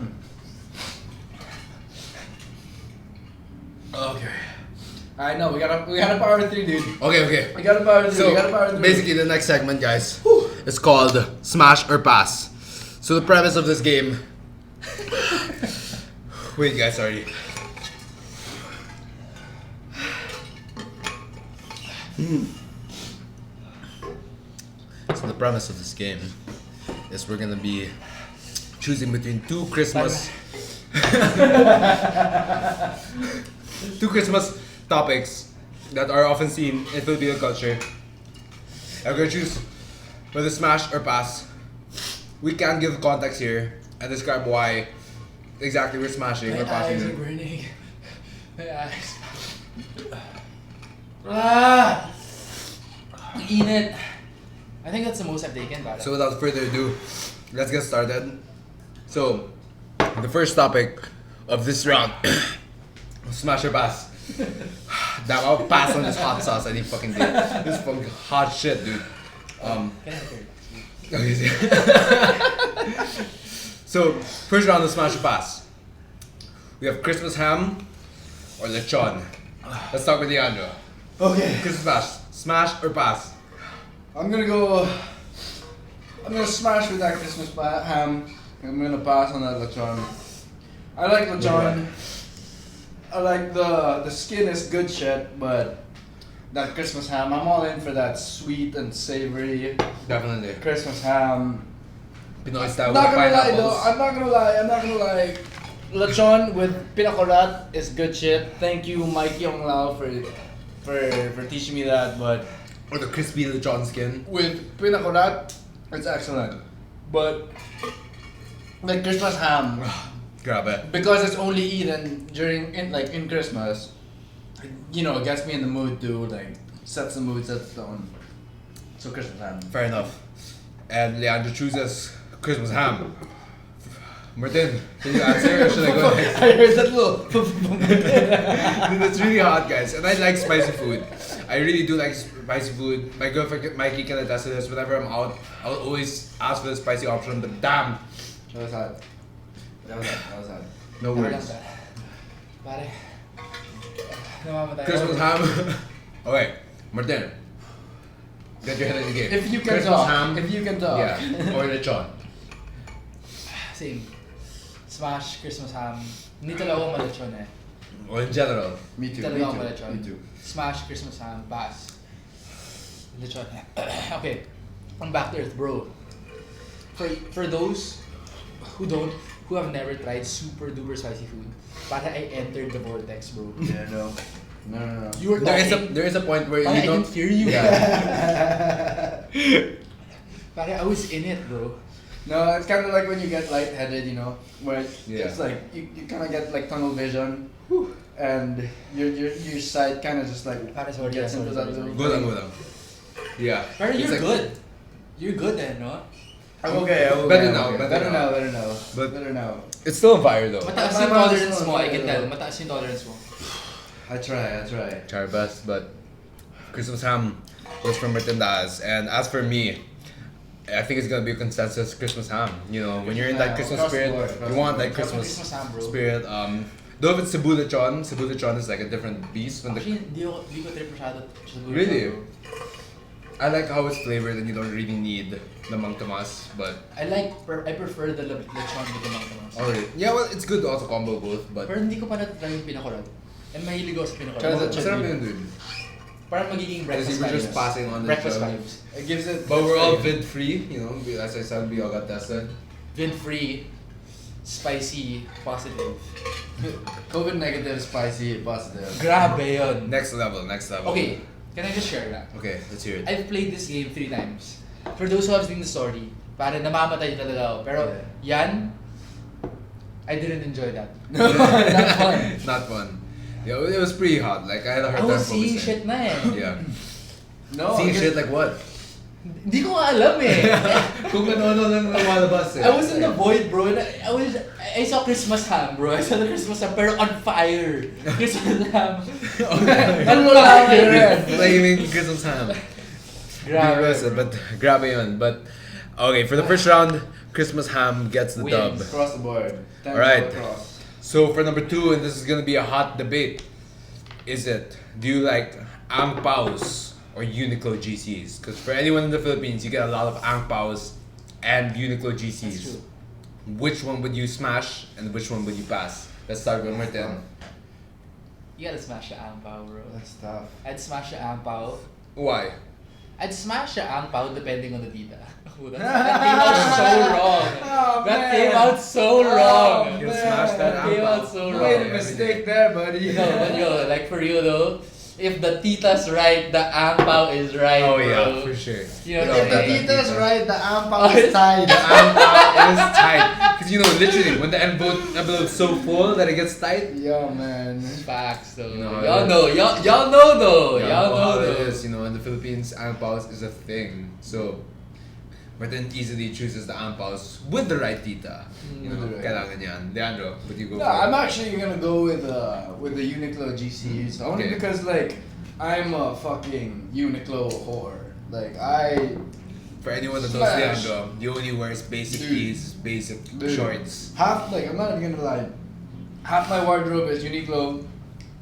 Okay. I know we gotta power through, dude. Okay. We gotta power through. So we gotta power through. basically, the next segment, guys, is called Smash or Pass. So the premise of this game. Wait, guys, sorry. So the premise of this game is we're gonna be choosing between two Christmas topics that are often seen in Filipino culture. I'm gonna choose whether smash or pass. We can give context here and describe why exactly we're smashing or My eyes are passing. burning. My eyes. Init. I think that's the most I've taken, but So without further ado, let's get started. So, the first topic of this round, smash or pass. Damn, I'll pass on this hot sauce any fucking day. This fucking hot shit, dude. Can I have a third? Okay. So, first round of smash or pass. We have Christmas ham or lechon. Let's start with Leandro. Okay. Christmas smash or pass? I'm gonna smash with that Christmas ham. I'm gonna pass on that lechon. I like lechon. I like the skin is good shit, but that Christmas ham, I'm all in for that sweet and savory Definitely. Christmas ham. Pinoy style I'm with not gonna lie pineapples. though. I'm not gonna lie. Lechon with pinacorat is good shit. Thank you, Mike Yong Lao, for teaching me that. But Or the crispy lechon skin. with pinacorat, it's excellent. But like Christmas ham, Grabe. because it's only eaten in Christmas, you know, it gets me in the mood to like sets the mood, sets the tone. So Christmas ham. Fair enough. And Leandro chooses Christmas ham. Martin, can you answer or should I go next? I heard that little. Dude, it's really hot, guys. And I like spicy food. I really do like spicy food. My girlfriend Mikey can attest to this. Whenever I'm out, I'll always ask for the spicy option. But damn, That was hot. That was hot. no Wala lang words. that. Pare. Namamatay ako. Christmas ham. Okay, Martin. Get your head in the game. If you can Christmas talk. ham. If you can talk. Yeah. Or lechon. Same. Smash, Christmas ham. Hindi talaga ako malechon eh. Or in general. Me too. Talaga ako malechon. Me too. Smash, Christmas ham, pass. Lechon. Okay. On back to earth, bro. For those who have never tried super duper spicy food, para I entered the vortex, bro. Yeah, no. No. You were talking. There is a point where Para you I don't can hear you. Yeah. Para I was in it, bro. No, it's kind of like when you get lightheaded, where Yeah. it's like you kind of get like tunnel vision, and your sight kind of just like Para sorry, gets sorry, into sorry, that sorry. little. Go lang. Yeah. Pero It's you're like- good. You're good then, no? I'm okay. Better now, better Better now. now. Better now. But- Better now. It's still on fire though. Mataas My yung mind is tolerance still mo, on I can fire, tell. though. Mataas yung tolerance mo. I try. Try our best, but Christmas ham was from Daez. And as for me, I think it's gonna be a consensus Christmas ham. When you're in that Christmas Across the spirit, board, across you the want board. that Christmas ham, bro. spirit. Though if it's Cebu lechon is like a different beast. Actually, di ko trip masyado. Really? I like how it's flavored and you don't really need lamang tomas, but I prefer the lechon with the mangtamas. already. Yeah, well, it's good to also combo both, but Pero hindi ko pa natatry yung pinakulot. And mahilig ako sa pinakulot. Try the masarap yun, dude. Parang magiging Because breakfast you were just vibes. passing on the Breakfast journey. vibes. It gives it. But we're all vid free, as I said, we all got tested. Vin-free, spicy, positive. COVID negative, spicy, positive. Grabe yun. Next level. Okay, can I just share that? Okay, let's hear it. I've played this game 3 times. For those who have seen the story, parang namamatay talaga ako. Pero yan, I didn't enjoy that. Not fun. Not fun. Yeah, it was pretty hot. Like I had a hard I time was seeing focusing. shit na eh. Yeah. No. Seeing because- shit like what? Hindi ko nga alam eh. Kung ano lang lumalabas eh. I was in the void, bro. And I saw Christmas ham, bro. I saw the Christmas ham, pero on fire. Christmas ham. Ano lang yun? Flaming Christmas ham. Grabe. But grabe yun. But okay, for the first round, Christmas ham gets the dub. Wins. Across the board. Alright. Across. So for number 2, and this is gonna be a hot debate, do you like ang paos or Uniqlo GCs? Because for anyone in the Philippines, you get a lot of ang paos and Uniqlo GCs. That's true. Which one would you smash and which one would you pass? Let's start with Martin. You gotta smash the ampaw, bro. That's tough. I'd smash the ampaw. Why? I'd smash the ampaw depending on the tita. Oh, that came out so wrong. Oh, That man. came out so Oh, wrong. You'll smash that That came ampaw. out so You wrong. made a mistake there, buddy. No, but yo, like for you though, if the tita's right, the ampaw is right, Oh bro. yeah, for sure. You know, If the Hey. tita's right, the ampaw is tied. The ampaw is tight. Because literally, when the envelope's so full that it gets tight, Yo, man. Facts though. You know, Y'all know, y'all know though. yeah, Y'all know how it though. is, in the Philippines, ampaws is a thing. So, Martin easily chooses the ampaws with the right tita. With the right. Kailangan yan. Leandro, would you go Yeah, for I'm it? actually gonna go with the Uniqlo GCs only Okay. because I'm a fucking Uniqlo whore. For anyone that knows Smash. Leandro, he only wears basic Dude. tees, basic Dude. shorts. I'm not even gonna lie. Half my wardrobe is Uniqlo,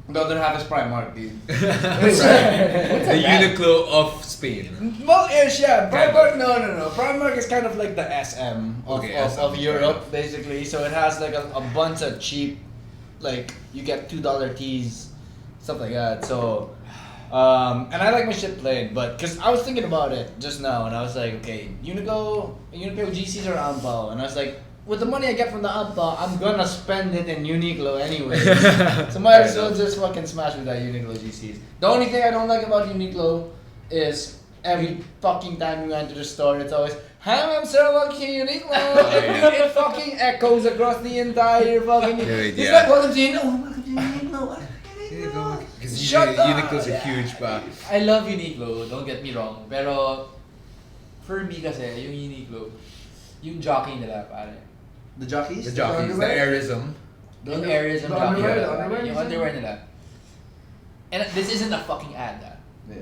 the other half is Primark, dude. The Uniqlo of Spain. Well, ish, yeah. Kind Primark, no. Primark is kind of like the SM of, Okay, of, SM, of Europe, fair enough. basically. So it has like a bunch of cheap, you get $2 tees, stuff like that. So, and I like my shit plain, but because I was thinking about it just now, and I was like, okay, Uniqlo GCs are Ampao, and I was like, with the money I get from the Ampao, I'm gonna spend it in Uniqlo anyway. So might as well just fucking smash with that Uniqlo GCs. The only thing I don't like about Uniqlo is every fucking time you enter the store, it's always, hi, I'm Sir Lucky Uniqlo. It fucking echoes across the entire fucking. Dude, It's yeah. like, welcome to Uniqlo. Oh, welcome to Uniqlo. Because Shut up. Uniqlo's a huge pa. I love Uniqlo, don't get me wrong. Pero, for me kasi, yung Uniqlo, yung jockey nila, pare. The jockeys? The jockeys, the airism. Yung areas ng the jockey underwear, nila, the underwear, yung you said? underwear nila. And this isn't a fucking ad, ah. Yeah.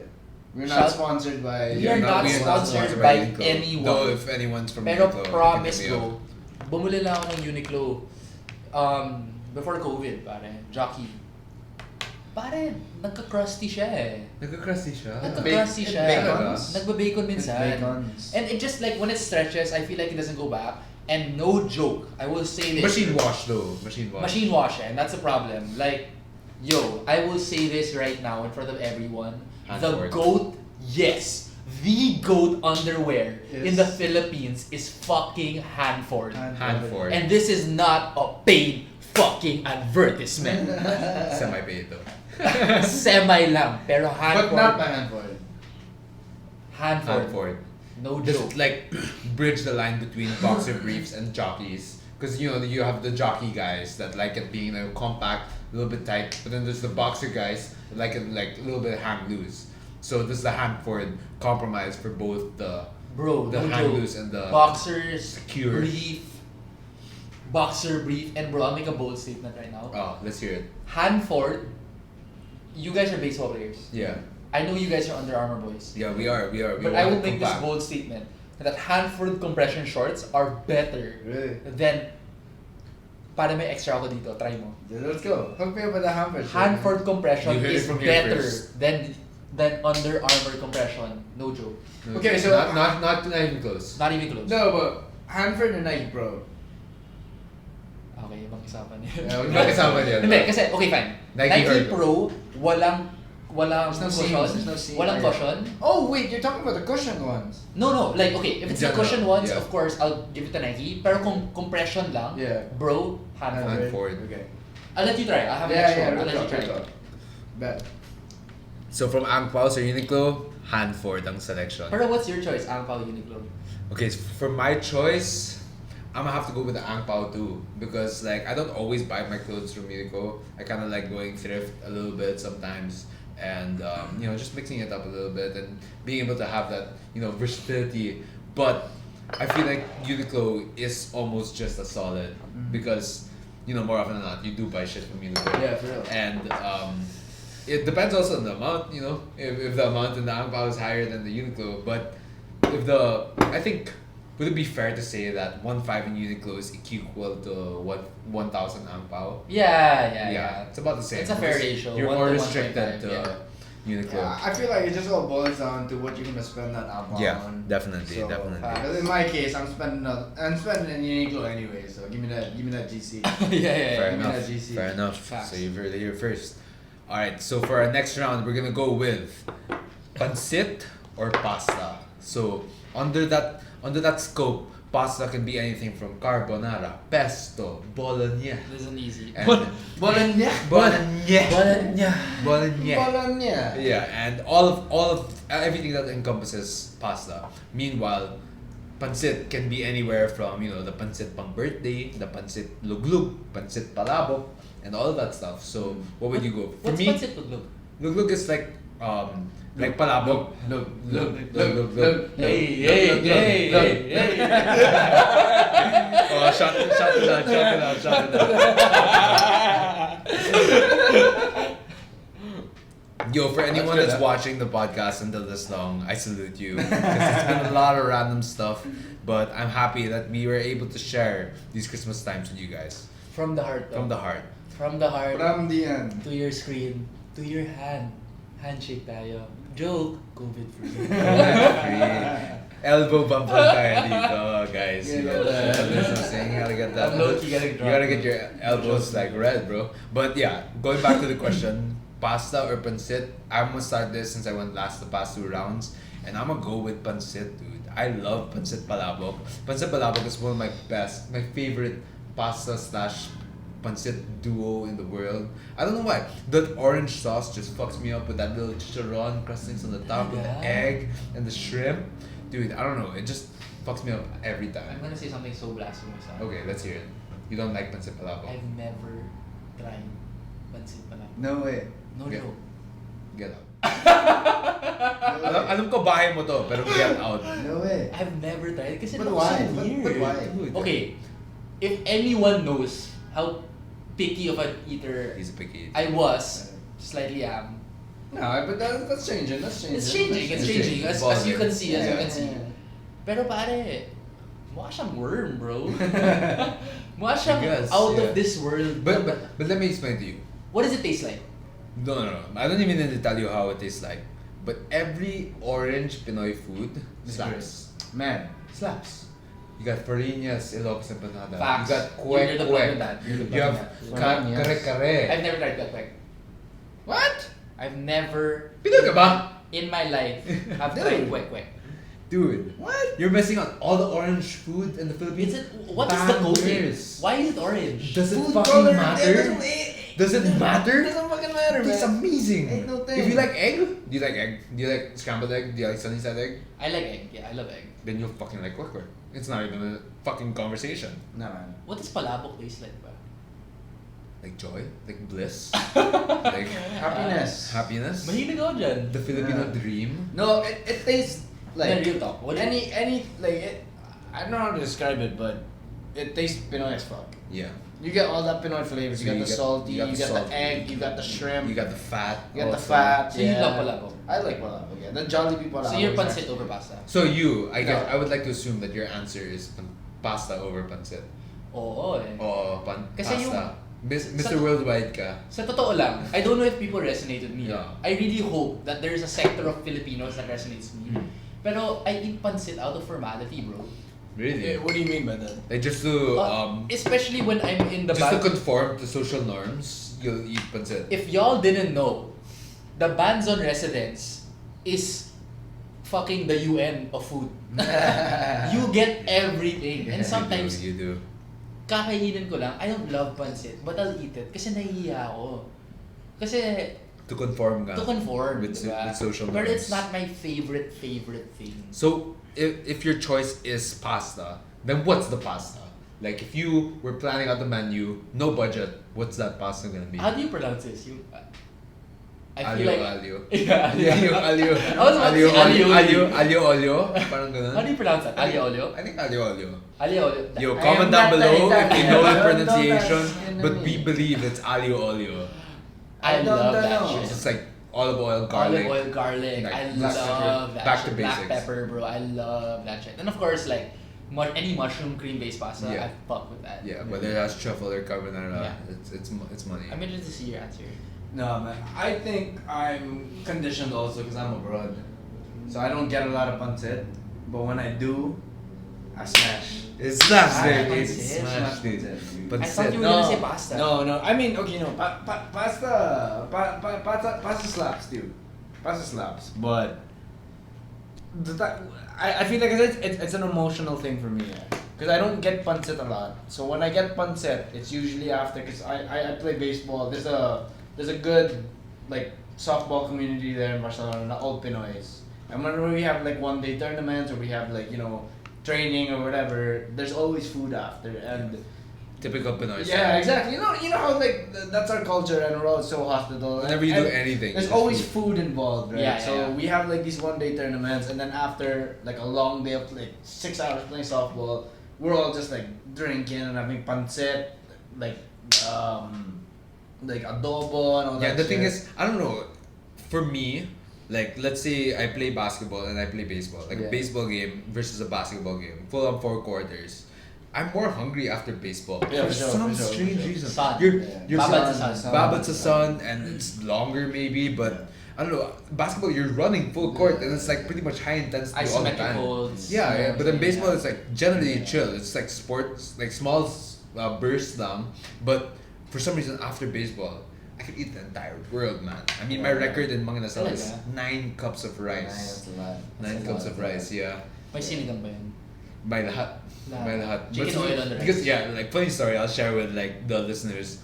We're not Shout- sponsored by. We are not we sponsored by Uniqlo. anyone. Though if anyone's from Pero Uniqlo, promise hit me up. ko, bumuli lang ako ng Uniqlo before COVID, pare. Jockey. Pare, nagka-crusty siya eh. Nagka-crusty siya. Nagka-crusty siya. Bacons? Nagba-bacon minsan. Bacons. And it just like when it stretches, I feel like it doesn't go back. And no joke, I will say this. Machine wash though. Machine wash. Machine wash, and that's a problem. Like, yo, I will say this right now in front of everyone. The Hanford. GOAT, yes, the GOAT underwear in the Philippines is fucking Hanford. Hanford. And this is not a paid fucking advertisement. Semi-paid though. Semi lang, pero Hanford. But not by Hanford. Hanford. Hanford. No joke. Just like bridge the line between boxer briefs and jockeys. Because you know, you have the jockey guys that like it being compact, a little bit tight, but then there's the boxer guys that like it like a little bit hang loose. So this is the Hanford compromise for both the Bro, the no hang joke. loose and the Boxers, secure. boxer brief, and bro, I'll make a bold statement right now. Oh, let's hear it. Hanford, you guys are baseball players. Yeah. I know you guys are Under Armour boys. Yeah, we are. But I will make this bold statement that Hanford compression shorts are better Really? than para may extra ako dito, try mo. Yeah, let's go. Hook me up with the Hanford. Hanford compression You heard it is from here better first. than Under Armour compression. No joke. Okay, so- not even close. Not even close. No, but Hanford and Nike Pro. Okay, ibang usapan Yeah, yun. Magkasama niya. Hindi, kasi, okay fine. Nike Nike heard. Pro, walang There's no cushion. seams, there's no seam. Walang Yeah. cushion. Oh wait, you're talking about the cushion ones. No, like, okay, if it's the General, cushion ones, yeah. of course, I'll give it to Nike. Pero kung compression lang, Yeah. bro, Hanford. Hanford. Okay. I'll let you try. I'll have an Yeah, extra yeah, one. I'll real let you talk, try. Bet. So from Angpao or Uniqlo, Hanford ang selection. Pero what's your choice? Angpao, Uniqlo? Okay, so for my choice, I'm gonna have to go with the Angpao too because like I don't always buy my clothes from Uniqlo. I kind of like going thrift a little bit sometimes, and you know, just mixing it up a little bit and being able to have that, you know, versatility. But I feel like Uniqlo is almost just as solid because, you know, more often than not you do buy shit from Uniqlo. Yeah, for real. And it depends also on the amount, you know, if the amount in the Angpao is higher than the Uniqlo. But if I think, would it be fair to say that 1.5 in Uniqlo is equal to 1,000 Angpao? Yeah. It's about the same. It's a fair Because ratio, You're 1 more to restricted 1.5, to yeah. Uniqlo. Yeah, I feel like it just all boils down to what you're gonna spend that album Yeah, on. definitely. Because in my case, I'm spending in Uniqlo anyway. So give me that GC. yeah. Fair give me enough. that GC. Fair enough. Facts. So you've heard it here first. All right. So for our next round, we're gonna go with pancit or pasta. So under that scope, pasta can be anything from carbonara, pesto, bolognese, This isn't easy. and Bologna. bolognese. Yeah, and all of everything that encompasses pasta. Meanwhile, pancit can be anywhere from, you know, the pancit pang birthday, the pancit luglug, pancit palabok, and all of that stuff. So what would you go? For What's me, pancit luglug? luglug is like palabok. Look. Hey. Oh, shut it out. Yo, for anyone good, that's huh? watching the podcast until this long, I salute you. Because it's been a lot of random stuff, but I'm happy that we were able to share these Christmas times with you guys. From the heart, though. From the heart. From the heart From the end. to your screen, to your hand. Handshake tayo. Joke, COVID free. Elbow bump lang tayo dito, guys. Yeah, You know, yeah. that's what I'm saying. You gotta get that. I'm low-key getting You drunk. gotta get your elbows like red, bro. But yeah, going back to the question, pasta or pancit? I'm gonna start this since I went last the past 2 rounds, and I'm gonna go with pancit, dude. I love pancit palabok. Pancit palabok is one of my favorite pasta slash pancit duo in the world. I don't know why. That orange sauce just fucks me up with that little chicharron crustings on the top with the Yeah. egg and the shrimp. Dude, I don't know. It just fucks me up every I'm time. gonna say something so blasphemous. Okay, let's hear it. You don't like pancit palabok? I've never tried pancit palabok. No way. No Okay. joke. Get out. Alam ko bahay mo to, pero get out. No way. I've never tried kasi But it looks why? so weird. But why? Dude, Okay, if anyone knows how picky of an eater He's a picky eater. I was, slightly am. No, but that's changing. That's changing. It's changing, It's changing. as you can see, as you Yeah, can see. yeah. Pero pare, mukha siyang worm, bro. Mukha siyang I guess, out yeah. of this world. But let me explain to you. What does it taste like? No. I don't even need to tell you how it tastes like. But every orange Pinoy food slaps. Man. Slaps. You got Farinas, Ilocos Empanada. Facts. You got Kwek You're the plug with Kwek. that. You're the You plug have with that. Kare Kare. I've never tried Kwek. What? I've never Pinoy ka ba? in my life have Dude. tried Kwek. Dude. What? You're missing out all the orange food in the Philippines. What is the coating? Bangers. Why is it orange? Does it Food fucking color, matter? Does it matter? It doesn't fucking matter, It's man. amazing. Ain't no thing. If you like egg, do you like egg? Do you like scrambled egg? Do you like sunny side egg? I like egg. Yeah, I love egg. Then you'll fucking like Kwek Kwek. It's not even a fucking conversation. Nah, man. What does palabok taste like ba? Like joy, like bliss, like Happiness. happiness. Mahilig ako dyan. The Filipino Yeah. dream. No, it tastes Then like real talk. What any like it. I don't know how to describe it, but it tastes Pinoy as fuck. Yeah. You get all that Pinoy flavors. So You got the salty, you got the salty, egg, you got the shrimp, You got the fat. you got the also. fat. So you yeah. love palabok? I like palabok. Yeah, the Jollibee palabok. So you're is pancit actually- over pasta? So you, I guess, No. I would like to assume that your answer is pasta over pancit. Oo eh. O Kasi pasta. Mr. sa- Worldwide ka. Sa totoo lang, I don't know if people resonate with me. Yeah. I really hope that there is a sector of Filipinos that resonates with me. Mm. Pero I eat pancit out of formality, bro. Really? What do you mean by that? Like just to Especially when I'm in the just to band. conform to social norms, you'll eat pancit. If y'all didn't know, the Banzon residence is fucking the UN of food. You get everything. And sometimes, you do. kakainin ko lang, I don't love pancit, but I'll eat it kasi nahihiya ako. Kasi, To conform ka. to conform, With diba? social But norms. it's not my favorite thing. So if your choice is pasta, then what's the pasta? Like if you were planning out the menu, no budget, what's that pasta gonna be? How do you pronounce this? I Alio, feel like... alio. Yeah, Alio. I was about to say alio. Alio. Parang ganun. How do you pronounce that? Alio olio? I think alio, alio. Alio olio. Yo, I comment am down not below the if you know the Italian. pronunciation, Don't but ask we me. believe it's alio, olio. I don't love that know. shit. It's just like olive oil, garlic. Olive oil, garlic. like I black love pepper. that Back shit. to Black basics. pepper, bro. I love that shit. And of course, like any mushroom cream based pasta, Yeah. I fuck with that. Yeah, whether it has truffle or carbonara, Yeah. it's money. I'm interested to see your answer. No, man. I think I'm conditioned also because I'm abroad, so I don't get a lot of pancit. But when I do, I smash. It's slaps, Ah, baby. pancit. It's smash, dude. Pancit. I thought you were No, gonna say pasta. No. I mean, okay, no. Pasta slaps, dude. Pasta slaps. But I feel like it's an emotional thing for me. Because I don't get pancit a lot. So when I get pancit, it's usually after. Because I play baseball. There's a good like softball community there in Barcelona, all Pinoys. And whenever we have like one day tournaments or we have like training or whatever, there's always food after and. Typical Pinoy Yeah, style. exactly. You know how like that's our culture and we're all so hospitable. Whenever you do anything, there's there's always food. food involved, right? Yeah, so yeah. we have like these one day tournaments, and then after like a long day of like 6 hours playing softball, we're all just like drinking and having pancit, like adobo and all that. Yeah, the thing shit. is, I don't know. For me, like let's say I play basketball and I play baseball, like a Yeah. baseball game versus a basketball game, full on 4 quarters. I'm more hungry after baseball Yeah, for for sure, some for sure, strange for sure. reason. Sun. You're Yeah. Babat's a Sun. sun. Babat's a sun, and it's longer maybe, but I don't know. Basketball, you're running full court, and it's like pretty much high intensity all the Isometric time. holds. Yeah, but in baseball, Yeah. it's like generally chill. It's like sports, like small bursts down. But for some reason, after baseball, I could eat the entire world, man. I mean, my Yeah. record in Mga Nasal is Talaga? 9 cups of rice. That's a lot. 9 cups of rice, yeah. May sinigang ba yun? By lahat. By lahat. Chicken But- oil on the rice. Because yeah, like funny story, I'll share with like the listeners.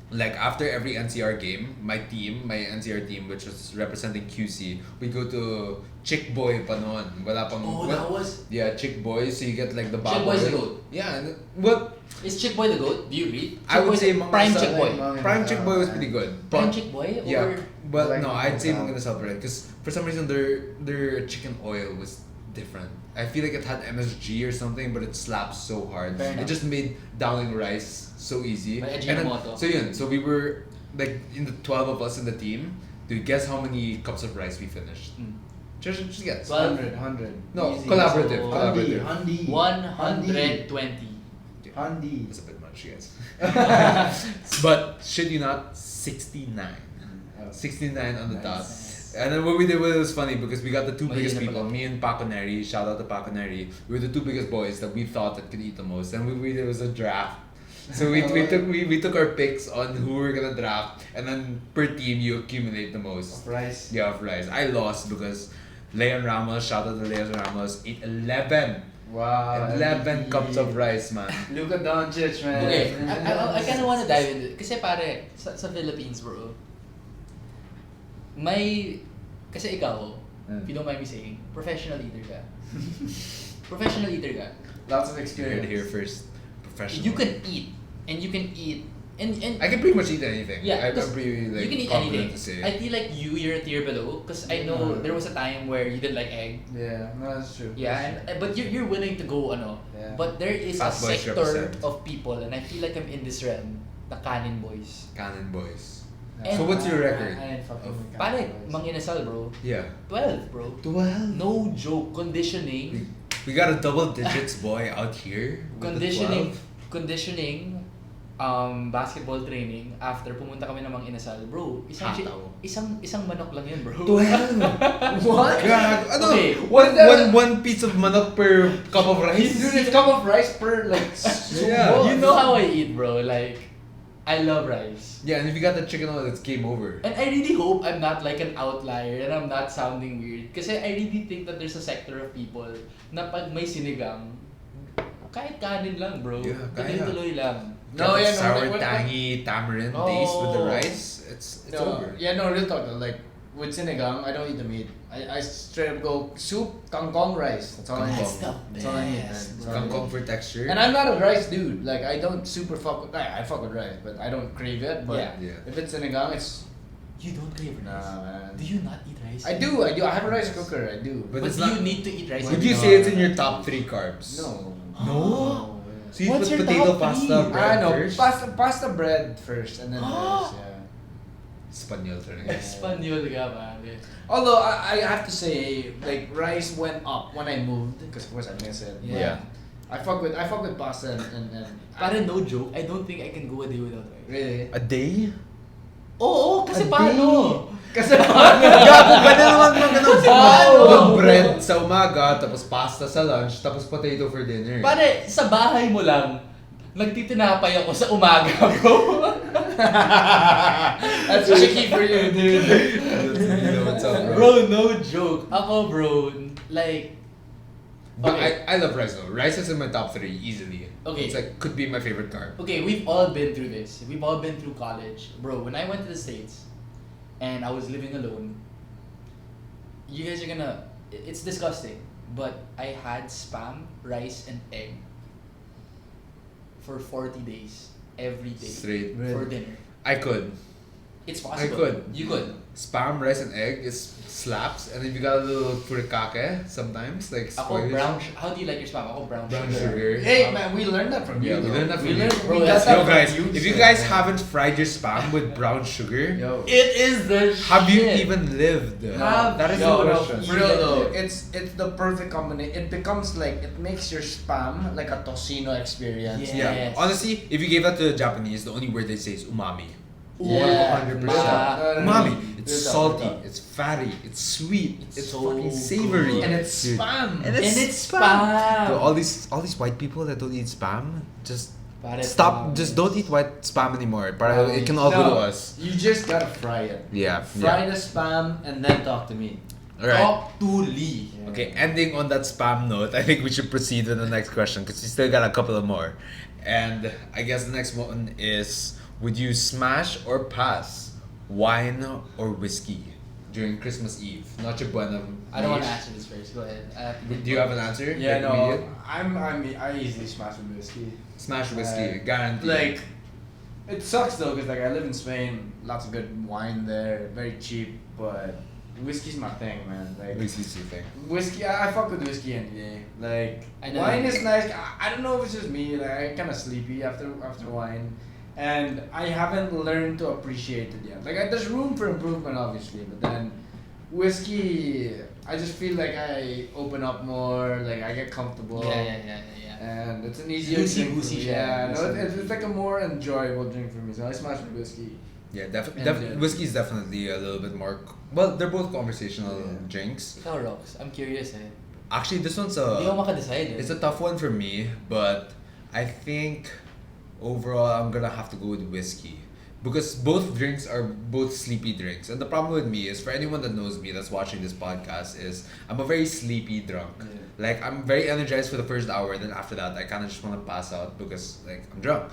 Like after every NCR game, my NCR team, which was representing QC, we go to Chick Boy pa noon. Wala pang Oh, that was... yeah, Chick Boy. So you get like the Chick Boy's the goat. Yeah, and what Is Chick Boy the goat? Do you agree? I would say mga Prime sa- Chick Boy. Prime Chick Boy was pretty good. Prime But Chick Boy? Or... yeah, but Like no, I'd say mga- Mga Nasal pa rin because for some reason their chicken oil was different. I feel like it had MSG or something, but it slaps so hard. Fair It enough. just made downing rice so easy. May And then, Ajinomoto. so yun, so we were like in the 12 of us in the team. Do you guess how many cups of rice we finished? Mm. Just guess. 100. No, Easy. collaborative. So, collaborative. 120. Handy. That's a bit much, yes. But should you not, 69. 69 on the dot. Nice. And then what we did was funny because we got the two biggest Mahina people, pala. me and Paco Neri, shout out to Paco Neri. We were the two biggest boys that we thought that could eat the most. And we did was a draft. So we took our picks on who we're gonna draft, and then per team you accumulate the most. Rice. Yeah, of rice. I lost because Leon Ramos, shout out to Leon Ramos, ate 11 Wow. 11 cups of rice, man. Luka Doncic, man. Okay, I kind of want to dive into it. Kasi pare, sa Philippines, bro, kasi ikaw, if you don't mind me saying, professional eater ka. Professional eater ka. Lots of You're experience. here first. Professional. You can eat, and you can eat, and I can pretty much eat anything. yeah, I'm 'cause pretty like you can eat confident anything. to say. I feel like you're a tier below, because I know there was a time where you didn't like egg. Yeah, no, that's true. Yeah, but you're willing to go Yeah. But there is Fat a boys sector represent. of people, and I feel like I'm in this realm, the canin boys. Cannon boys. And- So what's your record? I ain't fucking Of- with Pare, Cowboys. manginasal, bro. Yeah. 12, bro. 12. No joke. Conditioning. We got a double digits boy out here. with the Conditioning, basketball training, after pumunta kami ng Mang Inasal, bro, Hataw. isang manok lang yun, bro. 12. What? God, ano? Okay. One piece of manok per cup of rice. Dude, it's cup of rice per like. Yeah. You know how I eat, bro. Like, I love rice. Yeah, and if you got the chicken oil, it's game over. And I really hope I'm not like an outlier and I'm not sounding weird. Kasi I really think that there's a sector of people na pag may sinigang, kahit kanin lang, bro. Yeah, kaya. Tuloy-tuloy lang. No, Get yeah, that no, sour, what- tangy tamarind taste with the Oh. rice. It's No, over. yeah, no, real talk though. Like with sinigang, I don't eat the meat. I straight up go soup, kangkong rice. That's all I need. That's the That's all I need, man. best, That's bro. all I need. Kangkong for texture. And I'm not a rice dude. Like I don't super fuck with. I fuck with rice, but I don't crave it. But Yeah. Yeah. if it's sinigang, it's You don't crave rice. nah, man. Do you not eat rice? I do. I have a rice cooker. I do. But But it's do not- you need to eat rice? Would every you day? say it's in your top 3 carbs? No. No? So you What's put your potato top pasta three? bread I know. first? Pasta bread first, and then rice. Yeah. Espanyol talaga. Espanyol ka, pare. Although I have to say, like rice went up when I moved, because of course I miss it. but Yeah. I fuck with pasta and Pare, no joke, I don't think I can go a day without rice. really. A day? Oo, kasi A paano? Kasi Gago ka na naman mga Paano? bread sa umaga, tapos pasta sa lunch, tapos potato for dinner. Pare, sa bahay mo lang, nagtitinapay ako sa umaga, bro. that's tricky for you, dude. You know what's up, bro. Bro, no joke. Ako, bro, like, But Okay. I love rice though. Rice is in my top 3 easily. Okay. It's like could be my favorite carb. okay, we've all been through this. We've all been through college. Bro, when I went to the States and I was living alone, you guys are gonna, it's disgusting, but I had spam, rice, and egg for 40 days, every day, Straight. for dinner. I could. It's possible. could. You could. Spam, rice, and egg is slaps, and then you got a little furikake sometimes, like Ako, spoilage. brown, how do you like your spam? Ako, brown, Brown sugar. sugar. Hey man, we learned that from you. Yeah, we though. learned that from We you. learned- Bro, we got that's- that Yo from guys, you, if you so- guys haven't fried your spam with brown sugar, Yo. It is the have you shit. even lived? Have That is you- the No, question. for real though, it's the perfect combination. It becomes like it makes your spam like a tocino experience. Yeah. Yeah. Yes. Honestly, if you gave that to the Japanese, the only word they say is umami. Yeah. 100%. Ma- Umami. It's Real talk, salty. real talk. It's fatty. It's sweet. It's so fucking savory. good. And it's Dude. spam. And And it's spam. So all these white people that don't eat spam, just Pare, stop. spam. Just don't eat white spam anymore. Para it can all go to us. You just gotta fry it. Yeah. Fry the spam and then talk to me. All right. Talk to Lee. Okay. Ending on that spam note, I think we should proceed with the next question because we still got a couple of more. And I guess the next one is: would you smash or pass wine or whiskey during Christmas Eve? Noche Buena. I don't want to answer this first. Go ahead. Do you have an answer? Yeah, Like, no, immediate? I easily smash with whiskey. Smash whiskey, guaranteed. Like, it sucks though, cause like I live in Spain, lots of good wine there, very cheap, but whiskey's my thing, man. Like whiskey's your thing. whiskey, I fuck with whiskey any day. Like I know. wine is nice. I don't know if it's just me. Like I'm kind of sleepy after wine, and I haven't learned to appreciate it yet. Like there's room for improvement, obviously, but then whiskey, I just feel like I open up more. Like I get comfortable. Yeah. And it's an easier Loosey drink. goosey for me. siya. Yeah, no, it's like a more enjoyable drink for me. So I smash with whiskey. Yeah, And, whiskey is definitely a little bit more. Well, they're both conversational drinks. Ikaw, Rox, I'm curious eh. Actually, this one's Hindi ko a. makadecide eh. It's a tough one for me, but I think overall I'm gonna have to go with whiskey. Because both drinks are both sleepy drinks. And the problem with me is, for anyone that knows me that's watching this podcast, is I'm a very sleepy drunk. Yeah. Like, I'm very energized for the first hour, then after that, I kind of just want to pass out because, like, I'm drunk.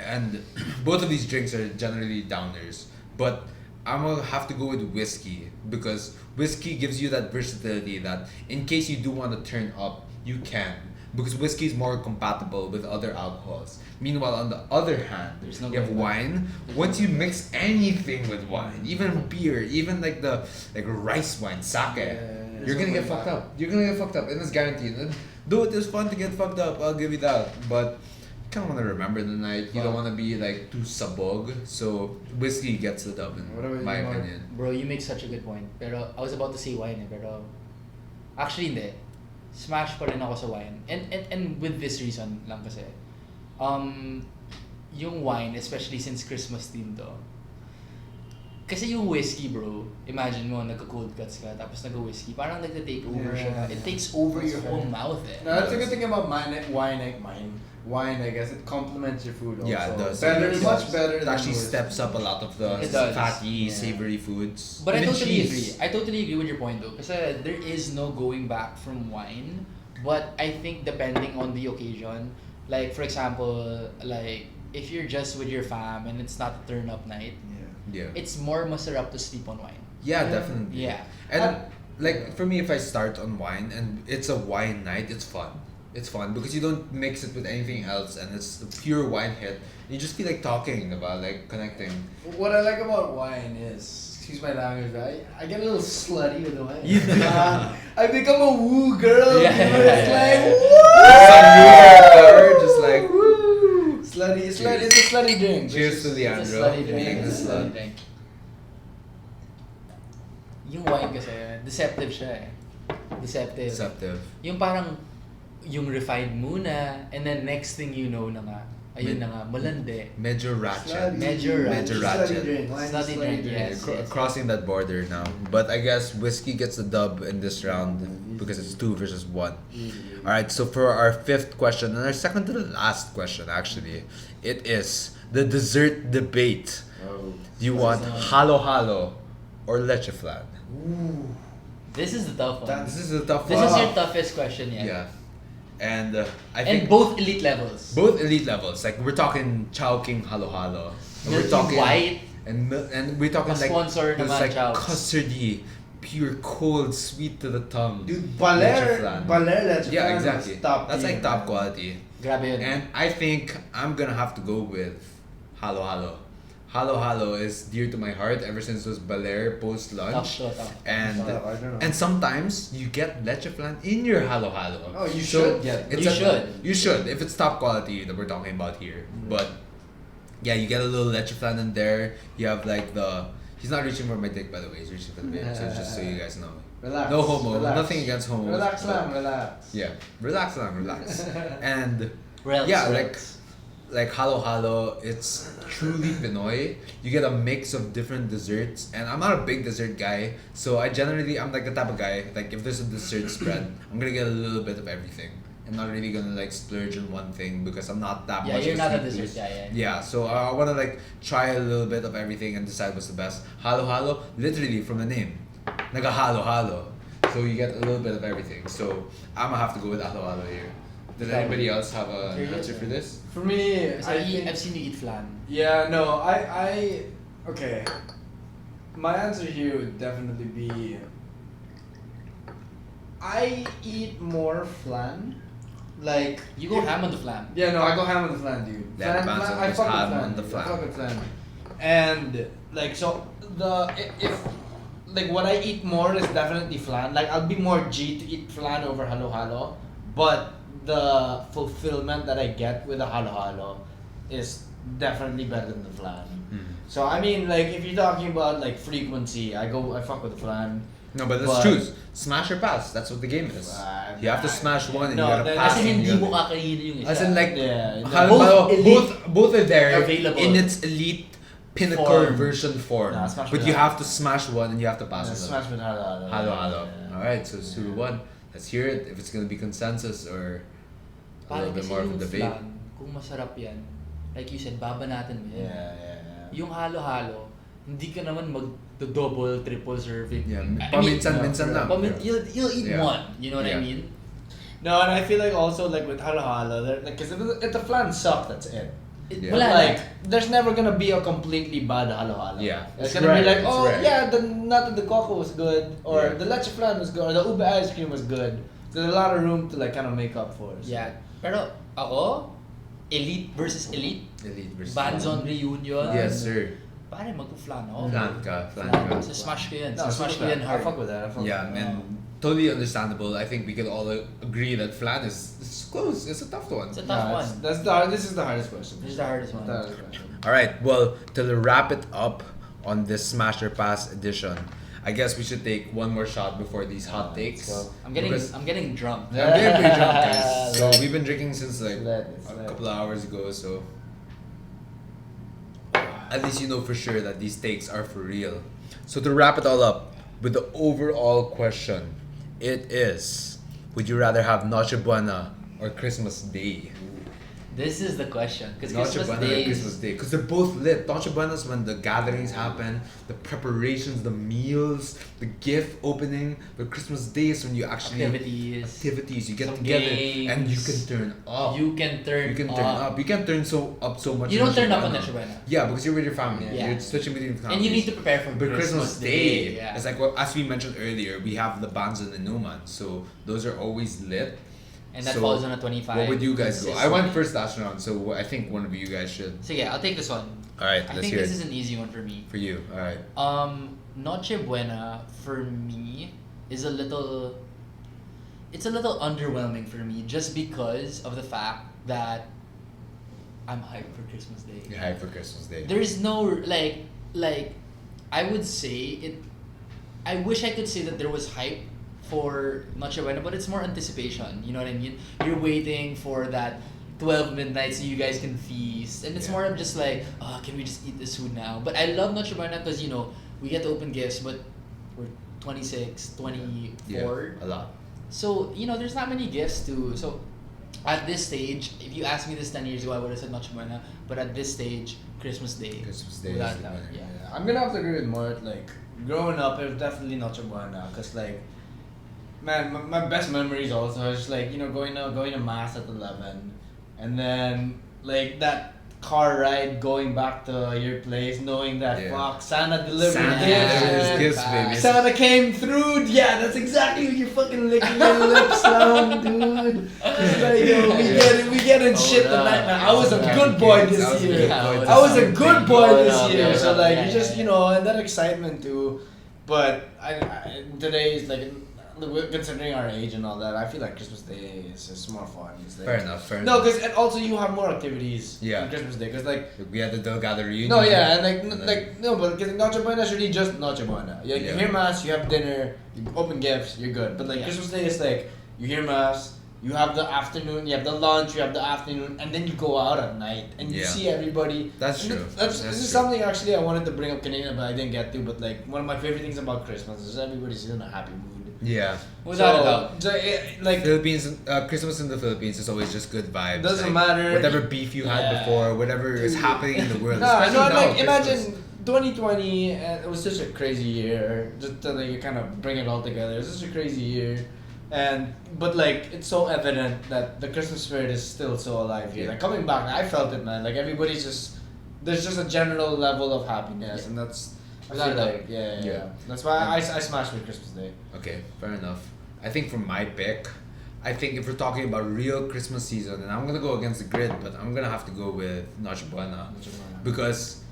And both of these drinks are generally downers. But I'm gonna have to go with whiskey because whiskey gives you that versatility that in case you do want to turn up, you can. Because whiskey is more compatible with other alcohols. Meanwhile, on the other hand, There's no you have going back. wine. Once you mix anything with wine, even beer, even like rice wine, sake, There's you're no gonna get going fucked back. up. You're gonna get fucked up, and it's guaranteed. And though it is fun to get fucked up, I'll give you that. But you kind of want to remember the night. You don't want to be like too sabog. So whiskey gets the dub, What about in my you, Mark? opinion. Bro, you make such a good point. Pero I was about to say wine eh, pero actually hindi. Smash pa rin ako sa wine. And with this reason lang kasi. Yung wine, especially since Christmas theme to. Kasi yung whiskey, bro, imagine mo, nagka-cold cuts ka, tapos nag-whiskey, parang nagta-take over siya. It takes over That's your fair. whole mouth eh. No, that's a good thing about wine, I guess. It complements your food also. Yeah, it does. Better, It much does. better It than actually whiskey. steps up a lot of the It does. fatty, Yeah. savory foods. But I Even totally cheese. agree. I totally agree with your point though. Kasi there is no going back from wine. But I think depending on the occasion, like for example, like if you're just with your fam and it's not a turn up night, Yeah. it's more masarap to sleep on wine. Yeah, definitely. Yeah. And like for me, if I start on wine and it's a wine night, it's fun. It's fun because you don't mix it with anything else, and it's a pure wine hit. You just feel like talking about, like, connecting. What I like about wine is, excuse my language, right? I get a little slutty with the wine. You do. I become a woo girl. Yeah. You know, it's like Some woo. new just like woo. Slutty. It's a slutty drink. Cheers to It's a Leandro. slutty drink. Being the It's a slutty slut. drink. Yung wine kasi, deceptive siya eh. Deceptive. Deceptive. Yung parang, yung refined muna, and then next thing you know na nga, ayun na nga, malandi. Medyo ratchet. Major Major ratchet. ratchet. Slutty drink. Wine is Slutty drink, drink. yes. Crossing that border now. But I guess whiskey gets the dub in this round because it's 2 versus 1. Alright, so for our 5th question, and our second to the last question actually, it is the dessert debate. Oh. Do you want halo halo or leche flan? Ooh. This is the tough one. This is a tough This one. is your toughest question yet. Yeah. And I And think both elite levels. both elite levels. Like we're talking Chowking halo halo. And we're Milky talking white. and we're talking like Pa-sponsor this naman, like Chowks. custardy, pure cold, sweet to the tongue. Dude, Leche flan. Leche Yeah, flan exactly. is top That's tier, like top man. quality. Grabe yun. And I think I'm gonna have to go with halo halo. Halo halo is dear to my heart ever since it was Baler post lunch. Tough. And I don't know. and sometimes you get leche flan in your halo halo. Oh, you should get it. You should. You should if it's top quality that we're talking about here. But yeah, you get a little leche flan in there. You have like he's not reaching for my dick, by the way. He's reaching for the babe. So just so you guys know. Relax. No homo. Relax. Nothing against homos. Relax but- lang, relax. Yeah, relax lang, relax. And Relax, yeah, relax. like halo halo, it's truly Pinoy. You get a mix of different desserts, and I'm not a big dessert guy, so I'm like the type of guy, like if there's a dessert spread, I'm gonna get a little bit of everything. I'm not really gonna like splurge on one thing because I'm not that Yeah, much you're of not a sweet dessert tooth. guy. Yeah, so I wanna like try a little bit of everything and decide what's the best. Halo halo, literally from the name, naga halo halo. So you get a little bit of everything. So I'm gonna have to go with halo halo here. Does anybody else have an answer for this? For me, I've seen you eat flan. Yeah, no, okay. My answer here would definitely be, I eat more flan. Like You go ham on the flan. Yeah, no, I go ham on the flan, dude. Yeah, Banzon I goes fuck with ham flan. on the dude. flan. I fuck with flan. And like so, if like what I eat more is definitely flan. Like I'll be more G to eat flan over halo halo, but the fulfillment that I get with the halo halo is definitely better than the flan. So I mean, like if you're talking about like frequency, I fuck with the flan. No, but let's But- choose. Smash or pass. That's what the game is. You have to smash one and No, you gotta then- pass. Kasi and hindi you mo gotta- kakainin yung isa. As in like, Yeah, halimbawa, both elite both are there available. in its elite pinnacle Form. version form. Nah, smash But with you halo. have to smash one and you have to pass it. Smash with halo. Halo. Alright, so 2-1. Let's hear it. If it's gonna be consensus or a Parang little bit kasi more of a yung debate. flan, kung masarap yan, like you said, babanatan mo yan. Yeah. Yung halo-halo, hindi ka naman mag-double, triple serving. Yeah, I mean, paminsan-minsan lang. You'll eat Yeah. one, you know what Yeah. I mean? No, and I feel like also like with halo halo, like because if the flan sucks, that's it. Yeah. Wala Like na. there's never gonna be a completely bad halo halo. Yeah. It's It's gonna rare, be like, it's oh rare. yeah, the nut of the coco was good, or Yeah. the leche flan was good, or the ube ice cream was good. So there's a lot of room to like kind of make up for. So. Yeah. Pero ako, elite versus elite, Elite versus Banzon reunion. Yes, sir. Pare, mag-flan ako. Flan ka. So smash ko yan. No, Smash ko yan I hard. fuck with that. I fuck Yeah, with man. that. Totally understandable. I think we can all agree that flan is close. It's a tough one. It's a tough one. This is the hardest question. This is the hardest one. The hardest question. All right. Well, to wrap it up on this Smash or Pass edition, I guess we should take one more shot before these hot takes. let's go. I'm getting Because drunk. Yeah. I'm getting pretty drunk, guys. So we've been drinking since like It's a lit. couple of hours ago. So at least you know for sure that these takes are for real. So to wrap it all up with the overall question, it is: would you rather have Noche Buena or Christmas Day? This is the question. Because Noche Christmas Buena or Day Christmas Day, because they're both lit. Noche Buena is when the gatherings happen, the preparations, the meals, the gift opening. But Christmas Day is when you actually activities. You get Some together games. and you can turn up. You can turn You can turn up. You can turn so much. You in don't turn Noche up on Buena. Noche Buena. Yeah, because you're with your family. Yeah. You're switching between families. And you need to prepare for But Christmas Day, Yeah. it's like as we mentioned earlier, we have the Banzon and Numan, so those are always lit. And that So, falls on a 25. What would you guys go? I consistently. went first last round, so I think one of you guys should. So yeah, I'll take this one. All right, I let's think hear this it is an easy one for me. for you. All right. Noche Buena for me is a little. It's a little underwhelming for me just because of the fact that I'm hyped for Christmas Day. You're hyped for Christmas Day. There's no like I would say it. I wish I could say that there was hype for Noche Buena, but it's more anticipation. You know what I mean? You're waiting for that 12 midnight so you guys can feast, and it's Yeah. more of just like, can we just eat this food now? But I love Noche Buena because we get to open gifts, but we're 26, 24. Yeah, a lot. So, there's not many gifts to. So, at this stage, if you asked me this 10 years ago, I would have said Noche Buena. But at this stage, Christmas Day. Christmas Day Without is the doubt, winner. yeah. I'm gonna have to agree with Mort. Like growing up, it was definitely Noche Buena, cause like, man, my best memories also is like going to mass at 11, and then like that car ride going back to your place, knowing that Yeah. fuck Santa delivered Santa gifts. delivers man. gifts, baby. Santa came through. Yeah, that's exactly what you're fucking licking your lips down, dude. It's like, yo, we get in shit no. tonight, man. I was a good boy I was this a year. good boy I was a this good boy this year. Yeah, So like, yeah, you just yeah. and that excitement too. But today is like, considering our age and all that, I feel like Christmas Day is more fun. It's like, Fair enough. Fair No, enough. because and also you have more activities. Yeah. On Christmas Day, because like. We had the Del Gather reunion. No, yeah, and then- but because Noche Buena is really just Noche Buena. You Yeah. hear mass, you have dinner, you open gifts, you're good. But like Yeah. Christmas Day is like you hear mass, you have the afternoon, you have the lunch, you have the afternoon, and then you go out at night and you Yeah. see everybody. That's And true. This That's is true. something actually I wanted to bring up Canadian, but I didn't get to. But like one of my favorite things about Christmas is everybody's in a happy mood. Yeah. Without a doubt. Like Philippines, Christmas in the Philippines is always just good vibes. Doesn't like, matter. Whatever beef you had Yeah. before, whatever is happening in the world. No, especially no, now, like Christmas. imagine 2020, and it was such a crazy year. Just to like kind of bring it all together, it was such a crazy year, but like it's so evident that the Christmas spirit is still so alive here. Yeah. Like coming back, I felt it, man. Like everybody's there's just a general level of happiness, and that's I Without feel a doubt. like yeah. Yeah. That's why I smashed with Christmas Day. Okay, fair enough. I think for my pick, I think if we're talking about real Christmas season, and I'm gonna go against the grid, but I'm gonna have to go with Noche Buena because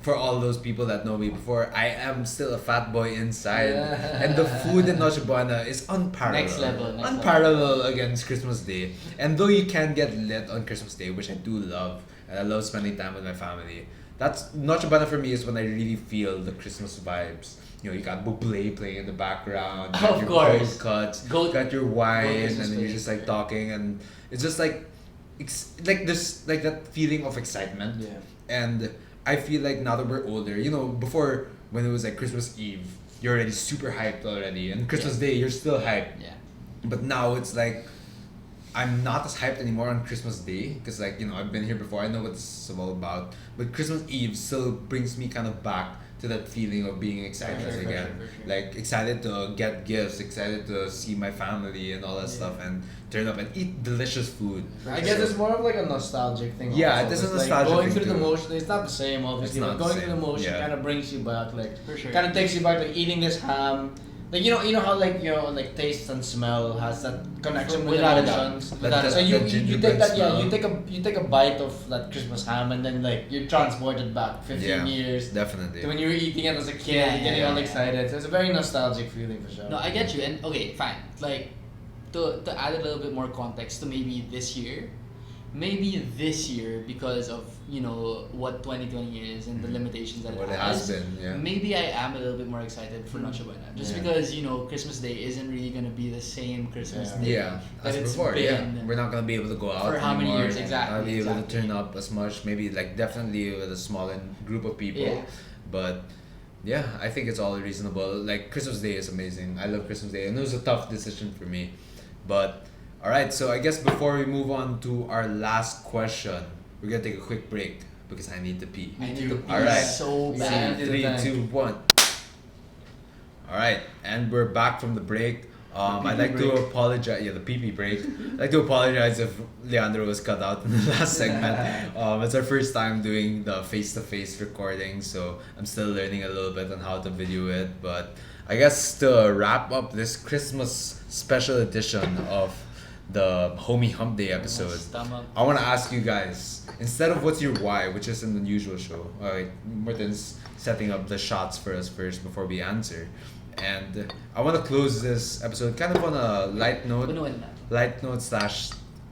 for all those people that know me before, I am still a fat boy inside, Yeah. and the food in Noche Buena is unparalleled. Next level, next unparalleled against Christmas Day. And though you can get lit on Christmas Day, which I do love, and I love spending time with my family, that's Noche Buena for me is when I really feel the Christmas vibes. You got Buble playing in the background, you got Of your course. goat cuts, Goat- got your wine, Christmas and then you're Day. just like talking, and it's just like, like this, like that feeling of excitement. Yeah. And I feel like now that we're older, before when it was like Christmas Eve, you're already super hyped already, and Christmas Day you're still hyped. Yeah. But now it's like I'm not as hyped anymore on Christmas Day because I've been here before. I know what this is all about. But Christmas Eve still brings me kind of back to that feeling of being excited For sure, again. for sure. Like excited to get gifts, excited to see my family and all that stuff, and turn up and eat delicious food. I guess it's more of like a nostalgic thing. Yeah, also. it is a It's nostalgic going thing through the too. motion. It's not the same, obviously. It's not But the going same, through the motion yeah. kind of brings you back, like For sure. kind of takes you back, like eating this ham. Like you know how like like taste and smell has that connection with Without a doubt. emotions. That So you gingerbread take that smell. you take a bite of that Christmas ham and then like you're transported back 15 years Definitely. to when you were eating it as a kid, Yeah, getting yeah, all yeah. excited. So it's a very nostalgic feeling for sure. No, I get you. And okay, fine. Like, to add a little bit more context to maybe this year, because of what 2020 is and the limitations that What it it has. has been, yeah. Maybe I am a little bit more excited for Noche Buena, just Yeah. because Christmas Day isn't really gonna be the same Christmas Day Yeah, that as it's before. been. Yeah, we're not gonna be able to go out For how many anymore. years, exactly, Not be able to exactly. turn up as much. Maybe like definitely with a smaller group of people. Yeah. But yeah, I think it's all reasonable. Like Christmas Day is amazing. I love Christmas Day, and it was a tough decision for me. But all right, so I guess before we move on to our last question, we're gonna take a quick break because I need to pee. I need to pee Alright. so Yeah. bad. Three, 3, time. 2, 1. All right, and we're back from the break. I'd like to apologize. Yeah, the pee break. I'd like to apologize if Leandro was cut out in the last segment. It's our first time doing the face-to-face recording, so I'm still learning a little bit on how to video it. But I guess to wrap up this Christmas special edition of the Homie Humpday episode, Stomach. I want to ask you guys, instead of what's your why, which is an unusual show. Alright, Martin's setting up the shots for us first before we answer. And I want to close this episode kind of on a light note /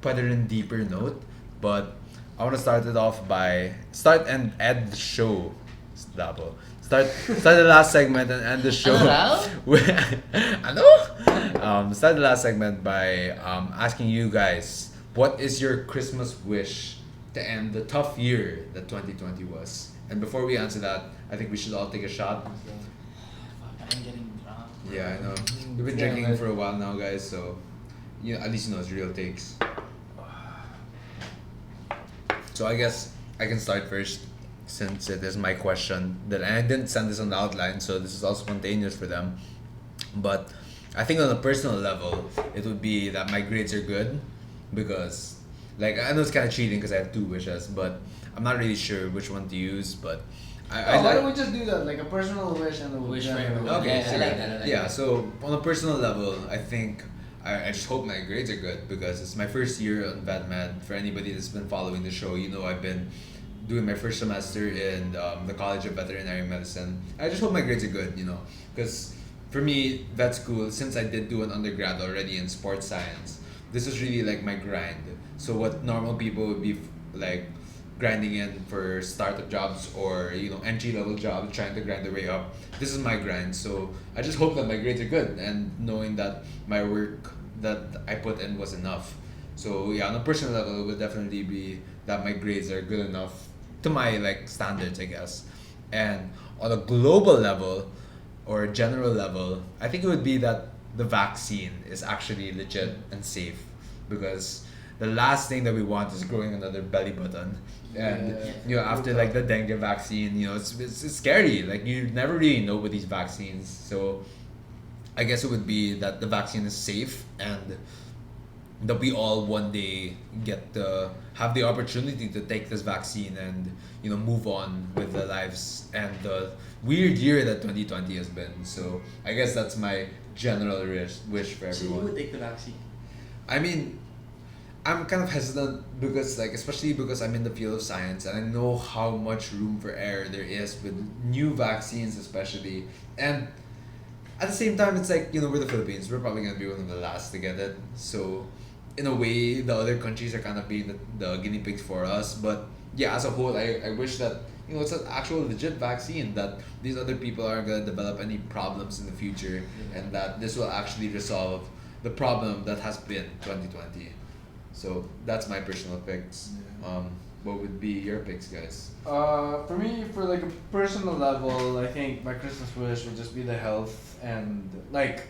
put it in deeper note. But I want to start it off by start and end the show. Start the last segment and end the show. Start the last segment by asking you guys, what is your Christmas wish to end the tough year that 2020 was? And before we answer that, I think we should all take a shot. Fuck, I'm getting drunk. Yeah, I know. We've been Yeah, drinking but- for a while now, guys, so at least it's real takes. So I guess I can start first since it is my question. That I didn't send this on the outline, so this is all spontaneous for them. But I think on a personal level, it would be that my grades are good because, like, I know it's kind of cheating because I have two wishes, but I'm not really sure which one to use. But Why don't we just do that, like a personal wish and a Wish for general everyone. Okay, Yeah, I sure. like that, I like Yeah, that. so on a personal level, I think I just hope my grades are good because it's my first year on VetMed. For anybody that's been following the show, I've been doing my first semester in the College of Veterinary Medicine. I just hope my grades are good, because for me, vet school, since I did do an undergrad already in sports science, this is really like my grind. So what normal people would be like grinding in for startup jobs or entry level jobs, trying to grind their way up, this is my grind. So I just hope that my grades are good and knowing that my work that I put in was enough. So yeah, on a personal level, it would definitely be that my grades are good enough to my standards, I guess. And on a global level or a general level, I think it would be that the vaccine is actually legit and safe, because the last thing that we want is growing another belly button. And after like the dengue vaccine, it's scary. Like you never really know with these vaccines. So I guess it would be that the vaccine is safe and that we all one day get to have the opportunity to take this vaccine and move on with their lives and the weird year that 2020 has been. So I guess that's my general wish for So you everyone. would take the vaccine? I mean, I'm kind of hesitant because especially because I'm in the field of science and I know how much room for error there is with new vaccines especially. And at the same time, it's like, we're the Philippines. We're probably going to be one of the last to get it. So in a way, the other countries are kind of being the guinea pigs for us. But yeah, as a whole, I wish that, it's an actual legit vaccine, that these other people aren't going to develop any problems in the future, and that this will actually resolve the problem that has been 2020. So that's my personal picks. what would be your picks, guys? For me, for like a personal level, I think my Christmas wish would just be the health and like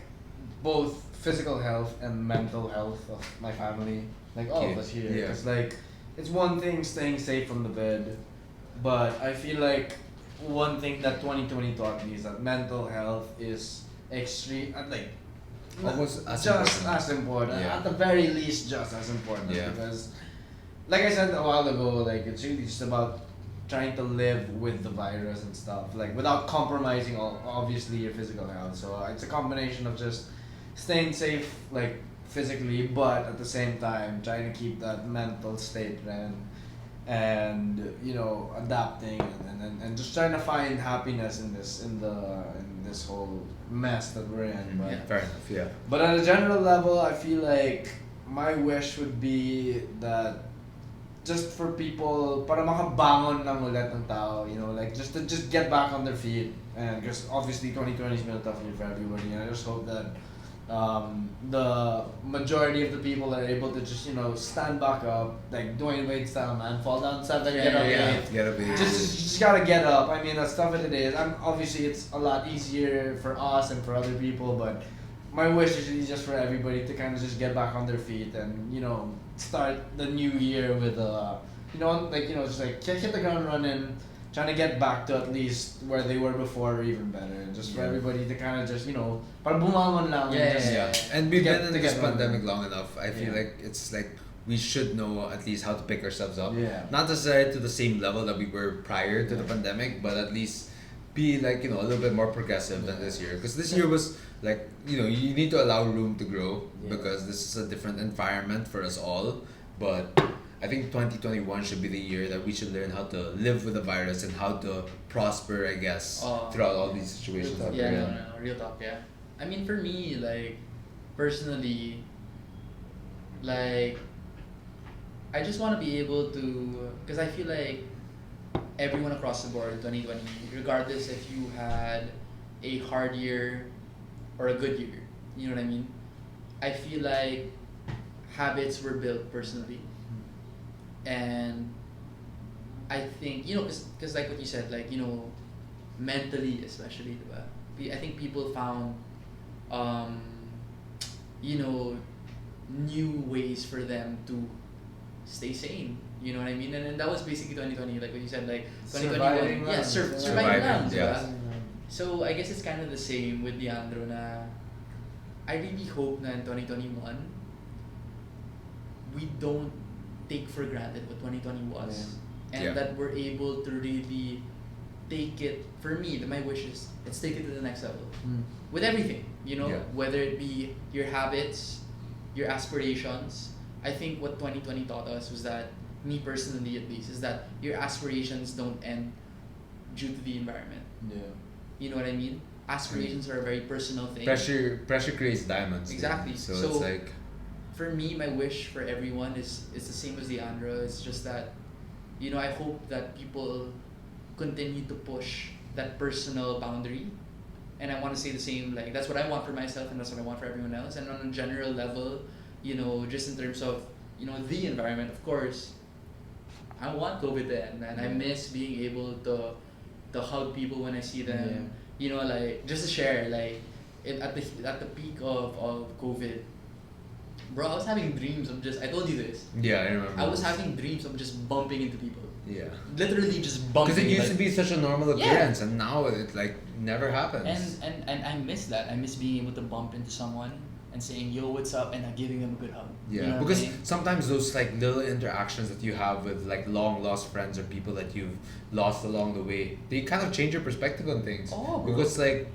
both physical health and mental health of my family, like all of Okay. us here. Yeah. Because like it's one thing staying safe from the bed, but I feel like one thing that 2020 taught me is that mental health is extreme, like Almost as just important. as important. Yeah. At the very least, just as important. Yeah. Because, like I said a while ago, like it's really just about trying to live with the virus and stuff, like without compromising obviously your physical health. So it's a combination of just staying safe, like physically, but at the same time trying to keep that mental state and you know adapting and just trying to find happiness in this whole mess that we're in. But Yeah. Fair enough, yeah. but at a general level, I feel like my wish would be that just for people, para makabangon lang ulit ng tao, you know, like just to just get back on their feet. And because obviously 2020 has been a tough year for everybody, and I just hope that the majority of the people are able to just, you know, stand back up, like Dwayne Wade style, man, fall down 7, get up 8. Gotta be. Just gotta get up. I mean, that's tough as it is. Obviously it's a lot easier for us and for other people, but my wish is really just for everybody to kind of just get back on their feet and, you know, start the new year with you know, like, you know, just like hit the ground running, trying to get back to at least where they were before or even better. Just for Yeah. everybody to kind of just, you know, para bumangon lang. Yeah, and just, Yeah, and we've get- been in to this get on. pandemic long enough. I feel Yeah. like it's like we should know at least how to pick ourselves up. Yeah. Not necessarily to the same level that we were prior to the pandemic, but at least be like, you know, a little bit more progressive than this year. Because this year was like, you know, you need to allow room to grow Yeah. because this is a different environment for us all. But I think 2021 should be the year that we should learn how to live with the virus and how to prosper, I guess, throughout all these situations that Yeah, we're no, in. no, real talk, yeah. I mean, for me, like, personally, like, I just want to be able to, because I feel like everyone across the board, 2020, regardless if you had a hard year or a good year, you know what I mean? I feel like habits were built personally. And I think, you know, because like what you said, like, you know, mentally especially, diba? I think people found, you know, new ways for them to stay sane. You know what I mean? And then that was basically 2020, like what you said, like 2021. Surviving Yeah, lang. surviving lang, Surviving, diba? yes. So I guess it's kind of the same with Leandro na I really hope na in 2021 we don't take for granted what 2020 was. And Yeah. that we're able to really take it, for me, my wish is, let's take it to the next level. With everything, you know, Yeah. whether it be your habits, your aspirations. I think what 2020 taught us was that, me personally at least, is that your aspirations don't end due to the environment. Yeah. You know what I mean? Aspirations are a very personal thing. Pressure creates diamonds. Exactly. So So- it's like, For me, my wish for everyone is the same as Leandro. It's just that, you know, I hope that people continue to push that personal boundary. And I want to say the same, like, that's what I want for myself and that's what I want for everyone else. And on a general level, you know, just in terms of, you know, the environment, of course, I want COVID to end, man. I miss being able to hug people when I see them. Yeah. You know, like, just to share, like, at the peak of COVID, bro, I was having dreams of just, I told you this. yeah, I remember. I was having dreams of just bumping into people. Yeah. Literally just bumping. Because it used like- to be such a normal Yeah. occurrence, and now it like never happens. And I miss that. I miss being able to bump into someone and saying, yo, what's up? And giving them a good hug. Yeah, You know what I because mean? sometimes those like little interactions that you have with like long lost friends or people that you've lost along the way, they kind of change your perspective on things. Oh, bro. Because like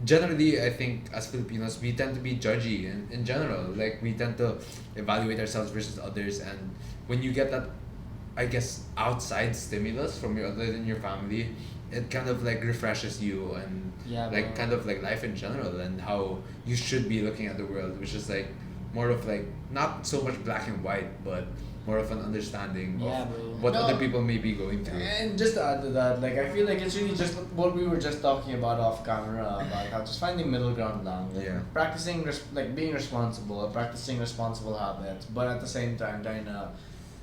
generally, I think as Filipinos, we tend to be judgy in general. Like we tend to evaluate ourselves versus others, and when you get that, I guess, outside stimulus from your other than your family, it kind of like refreshes you and Yeah, like bro. kind of like life in general and how you should be looking at the world, which is like more of like not so much black and white, but more of an understanding Yeah, of bro. what No. other people may be going through. And just to add to that, like I feel like it's really just what we were just talking about off camera about how just finding middle ground lang. Like Yeah. practicing like being responsible, practicing responsible habits, but at the same time trying to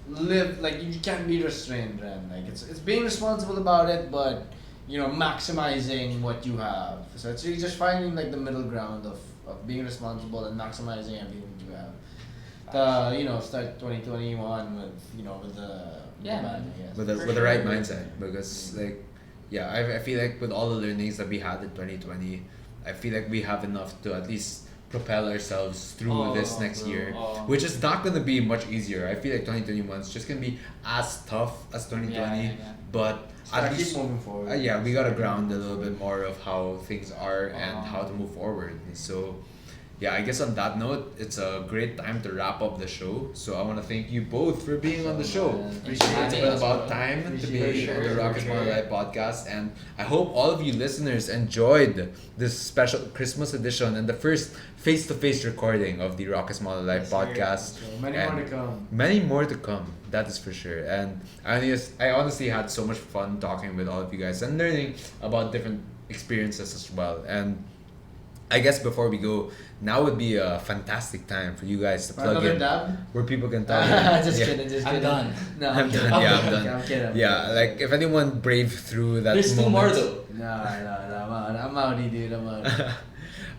live like you can't be restrained, and like it's being responsible about it, but maximizing what you have. So it's really just finding like the middle ground of being responsible and maximizing everything you have. Start 2021 with with the Yeah, man, man. I guess. with the right mindset, because like I feel like with all the learnings that we had in 2020, I feel like we have enough to at least propel ourselves through this next year, which is not going to be much easier. I feel like 2021 is just going to be as tough as 2020, but at Keep least moving forward. we got to ground a little bit more of how things are and how to move forward. So yeah, I guess on that note, it's a great time to wrap up the show. So I want to thank you both for being on the show. It's been about time to be on the Rocket Small Life podcast, and I hope all of you listeners enjoyed this special Christmas edition and the first face-to-face recording of the Rocket Small Life podcast. Many more to come. Many more to come, that is for sure. And I honestly had so much fun talking with all of you guys and learning about different experiences as well. And I guess before we go, now would be a fantastic time for you guys to plug in where people can talk. Just kidding. I'm done. No, I'm done. Okay. Yeah, I'm done. I'm kidding. Yeah, like if anyone braved through that There's moment. 2 more though. No, I'm outie, dude. I'm out.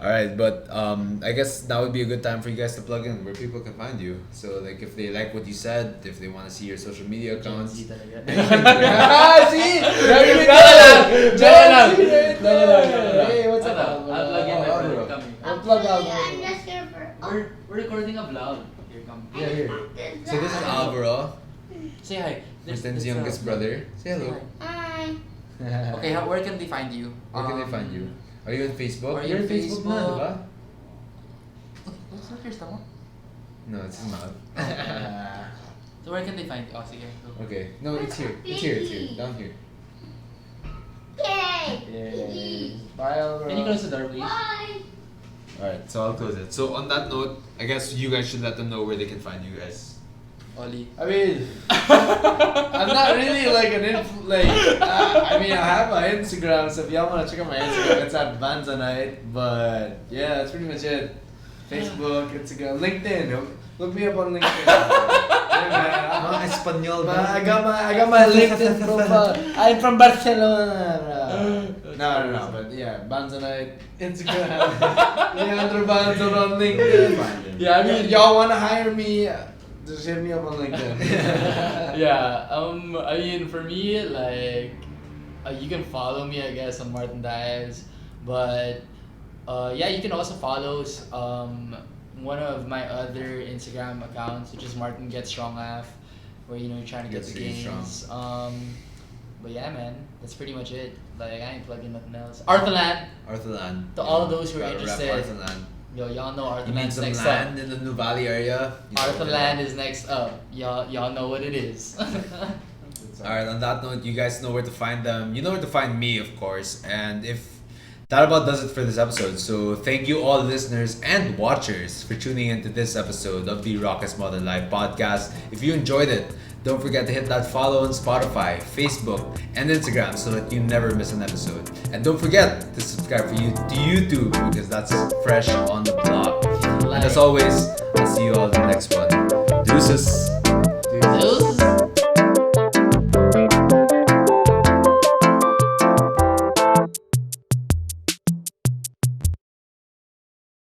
Alright, but I guess that would be a good time for you guys to plug in where people can find you. So like if they like what you said, if they want to see your social media accounts. See? No. Hey, what's up? I'll plug in my brother. Come here. I'll plug out. I'm just here for. We're recording a vlog. Here, come. Yeah, here. So this is Alvaro, Say hi. Martin's youngest brother. Say hello. Hi. Okay, where can they find you? Where can they find you? Are you on Facebook? Are you You're on on Facebook na, Facebook? diba? What's not your stomach? No, it's not. So where can they find you? Oh, sige. Go. Okay. No, it's here. It's here. It's here. Down here. Yay. Yay. Bye, Alvaro. Can you close the door, please? Bye. Alright, so I'll close it. So on that note, I guess you guys should let them know where they can find you guys. Oli. I mean, I'm not really like I have my Instagram, so if y'all want to check out my Instagram, it's at Banzon. But yeah, that's pretty much it. Facebook, Instagram, LinkedIn. Look me up on LinkedIn. Espanol. I got my LinkedIn profile. I'm from Barcelona. No, but yeah, Banzonite, Instagram, Leandro Banzon on LinkedIn. Yeah, I mean, y'all want to hire me? Just hit me up on LinkedIn. yeah. I mean, for me, like, you can follow me, I guess, on Martin Daez, but yeah, you can also follow one of my other Instagram accounts, which is Martin Gets Strong Af, where you're trying to get the gains. But yeah, man, that's pretty much it. Like, I ain't plugging nothing else. Arthaland. To all of those who are interested. Arthaland. Y'all know You need Arthaland's some next land up. in the New Valley area. Arthaland is next up. Y'all know what it is. Alright, on that note, you guys know where to find them. You know where to find me, of course. And if that about does it for this episode. So thank you all listeners and watchers for tuning into this episode of the Rockets Modern Life podcast. If you enjoyed it, don't forget to hit that follow on Spotify, Facebook, and Instagram so that you never miss an episode. And don't forget to subscribe to YouTube because that's fresh on the blog. And as always, I'll see you all in the next one. Deuces!